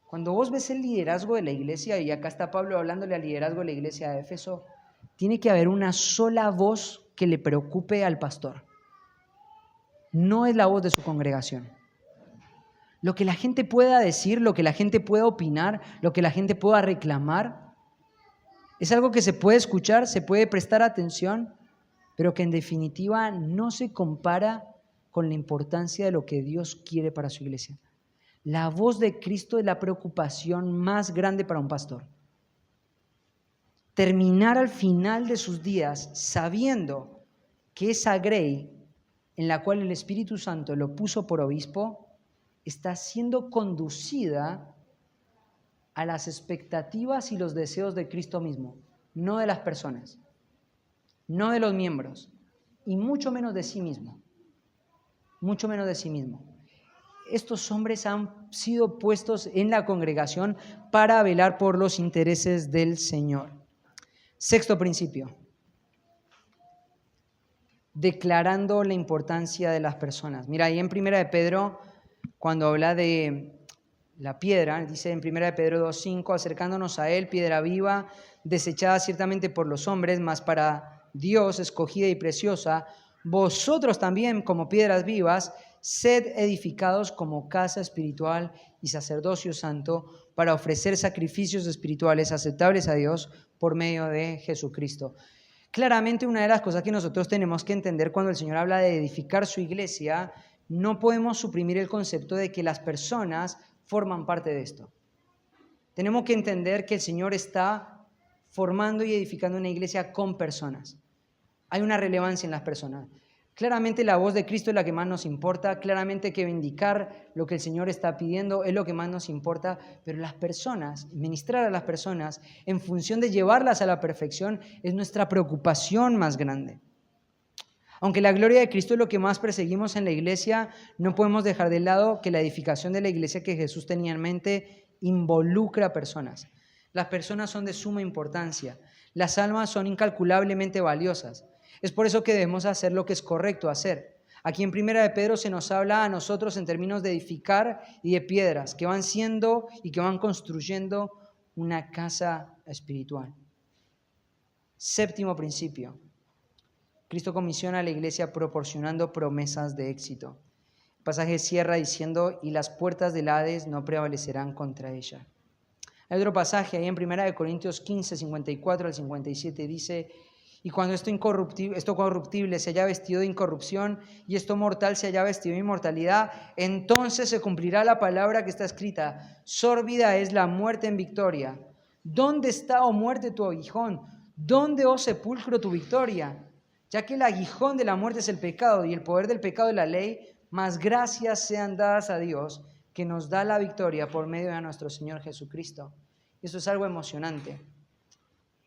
Cuando vos ves el liderazgo de la iglesia, y acá está Pablo hablándole al liderazgo de la iglesia de Éfeso, tiene que haber una sola voz que le preocupe al pastor. No es la voz de su congregación. Lo que la gente pueda decir, lo que la gente pueda opinar, lo que la gente pueda reclamar, es algo que se puede escuchar, se puede prestar atención, pero que en definitiva no se compara con la importancia de lo que Dios quiere para su iglesia. La voz de Cristo es la preocupación más grande para un pastor. Terminar al final de sus días sabiendo que esa grey en la cual el Espíritu Santo lo puso por obispo está siendo conducida a las expectativas y los deseos de Cristo mismo, no de las personas, no de los miembros, y mucho menos de sí mismo, mucho menos de sí mismo. Estos hombres han sido puestos en la congregación para velar por los intereses del Señor. Sexto principio, declarando la importancia de las personas. Mira, ahí en 1 de Pedro, cuando habla de la piedra, dice en 1 de Pedro 2:5, acercándonos a él, piedra viva, desechada ciertamente por los hombres, mas para Dios escogida y preciosa, vosotros también como piedras vivas, sed edificados como casa espiritual y sacerdocio santo para ofrecer sacrificios espirituales aceptables a Dios por medio de Jesucristo. Claramente una de las cosas que nosotros tenemos que entender cuando el Señor habla de edificar su iglesia, no podemos suprimir el concepto de que las personas forman parte de esto. Tenemos que entender que el Señor está formando y edificando una iglesia con personas. Hay una relevancia en las personas. Claramente la voz de Cristo es la que más nos importa, claramente que vindicar lo que el Señor está pidiendo es lo que más nos importa, pero las personas, ministrar a las personas en función de llevarlas a la perfección es nuestra preocupación más grande. Aunque la gloria de Cristo es lo que más perseguimos en la iglesia, no podemos dejar de lado que la edificación de la iglesia que Jesús tenía en mente involucra a personas. Las personas son de suma importancia, las almas son incalculablemente valiosas. Es por eso que debemos hacer lo que es correcto hacer. Aquí en 1 de Pedro se nos habla a nosotros en términos de edificar y de piedras que van siendo y que van construyendo una casa espiritual. Séptimo principio. Cristo comisiona a la iglesia proporcionando promesas de éxito. El pasaje cierra diciendo, y las puertas del Hades no prevalecerán contra ella. Hay otro pasaje ahí en 1 Corintios 15, 54 al 57, dice, y cuando esto corruptible se haya vestido de incorrupción y esto mortal se haya vestido de inmortalidad, entonces se cumplirá la palabra que está escrita, sórbida es la muerte en victoria. ¿Dónde está, oh muerte, tu aguijón? ¿Dónde, oh sepulcro, tu victoria? Ya que el aguijón de la muerte es el pecado y el poder del pecado es la ley, mas gracias sean dadas a Dios que nos da la victoria por medio de nuestro Señor Jesucristo. Eso es algo emocionante.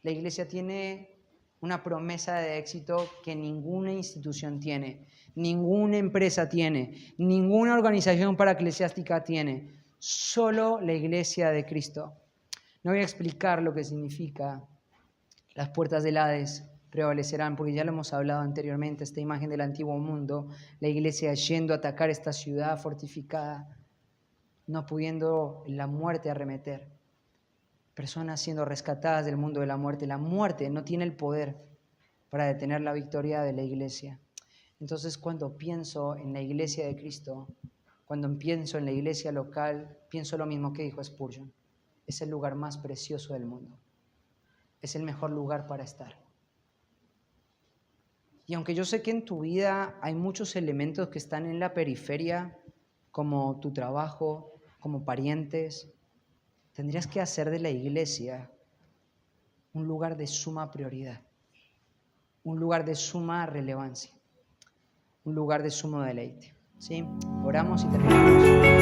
La iglesia tiene una promesa de éxito que ninguna institución tiene, ninguna empresa tiene, ninguna organización paraeclesiástica tiene, solo la iglesia de Cristo. No voy a explicar lo que significa las puertas del Hades prevalecerán, porque ya lo hemos hablado anteriormente, esta imagen del antiguo mundo, la iglesia yendo a atacar esta ciudad fortificada, no pudiendo la muerte arremeter, personas siendo rescatadas del mundo de la muerte no tiene el poder, para detener la victoria de la iglesia. Entonces, cuando pienso en la iglesia de Cristo, cuando pienso en la iglesia local, pienso lo mismo que dijo Spurgeon. Es el lugar más precioso del mundo. Es el mejor lugar para estar. Y aunque yo sé que en tu vida hay muchos elementos que están en la periferia, como tu trabajo, como parientes, tendrías que hacer de la iglesia un lugar de suma prioridad, un lugar de suma relevancia, un lugar de sumo deleite. ¿Sí? Oramos y terminamos.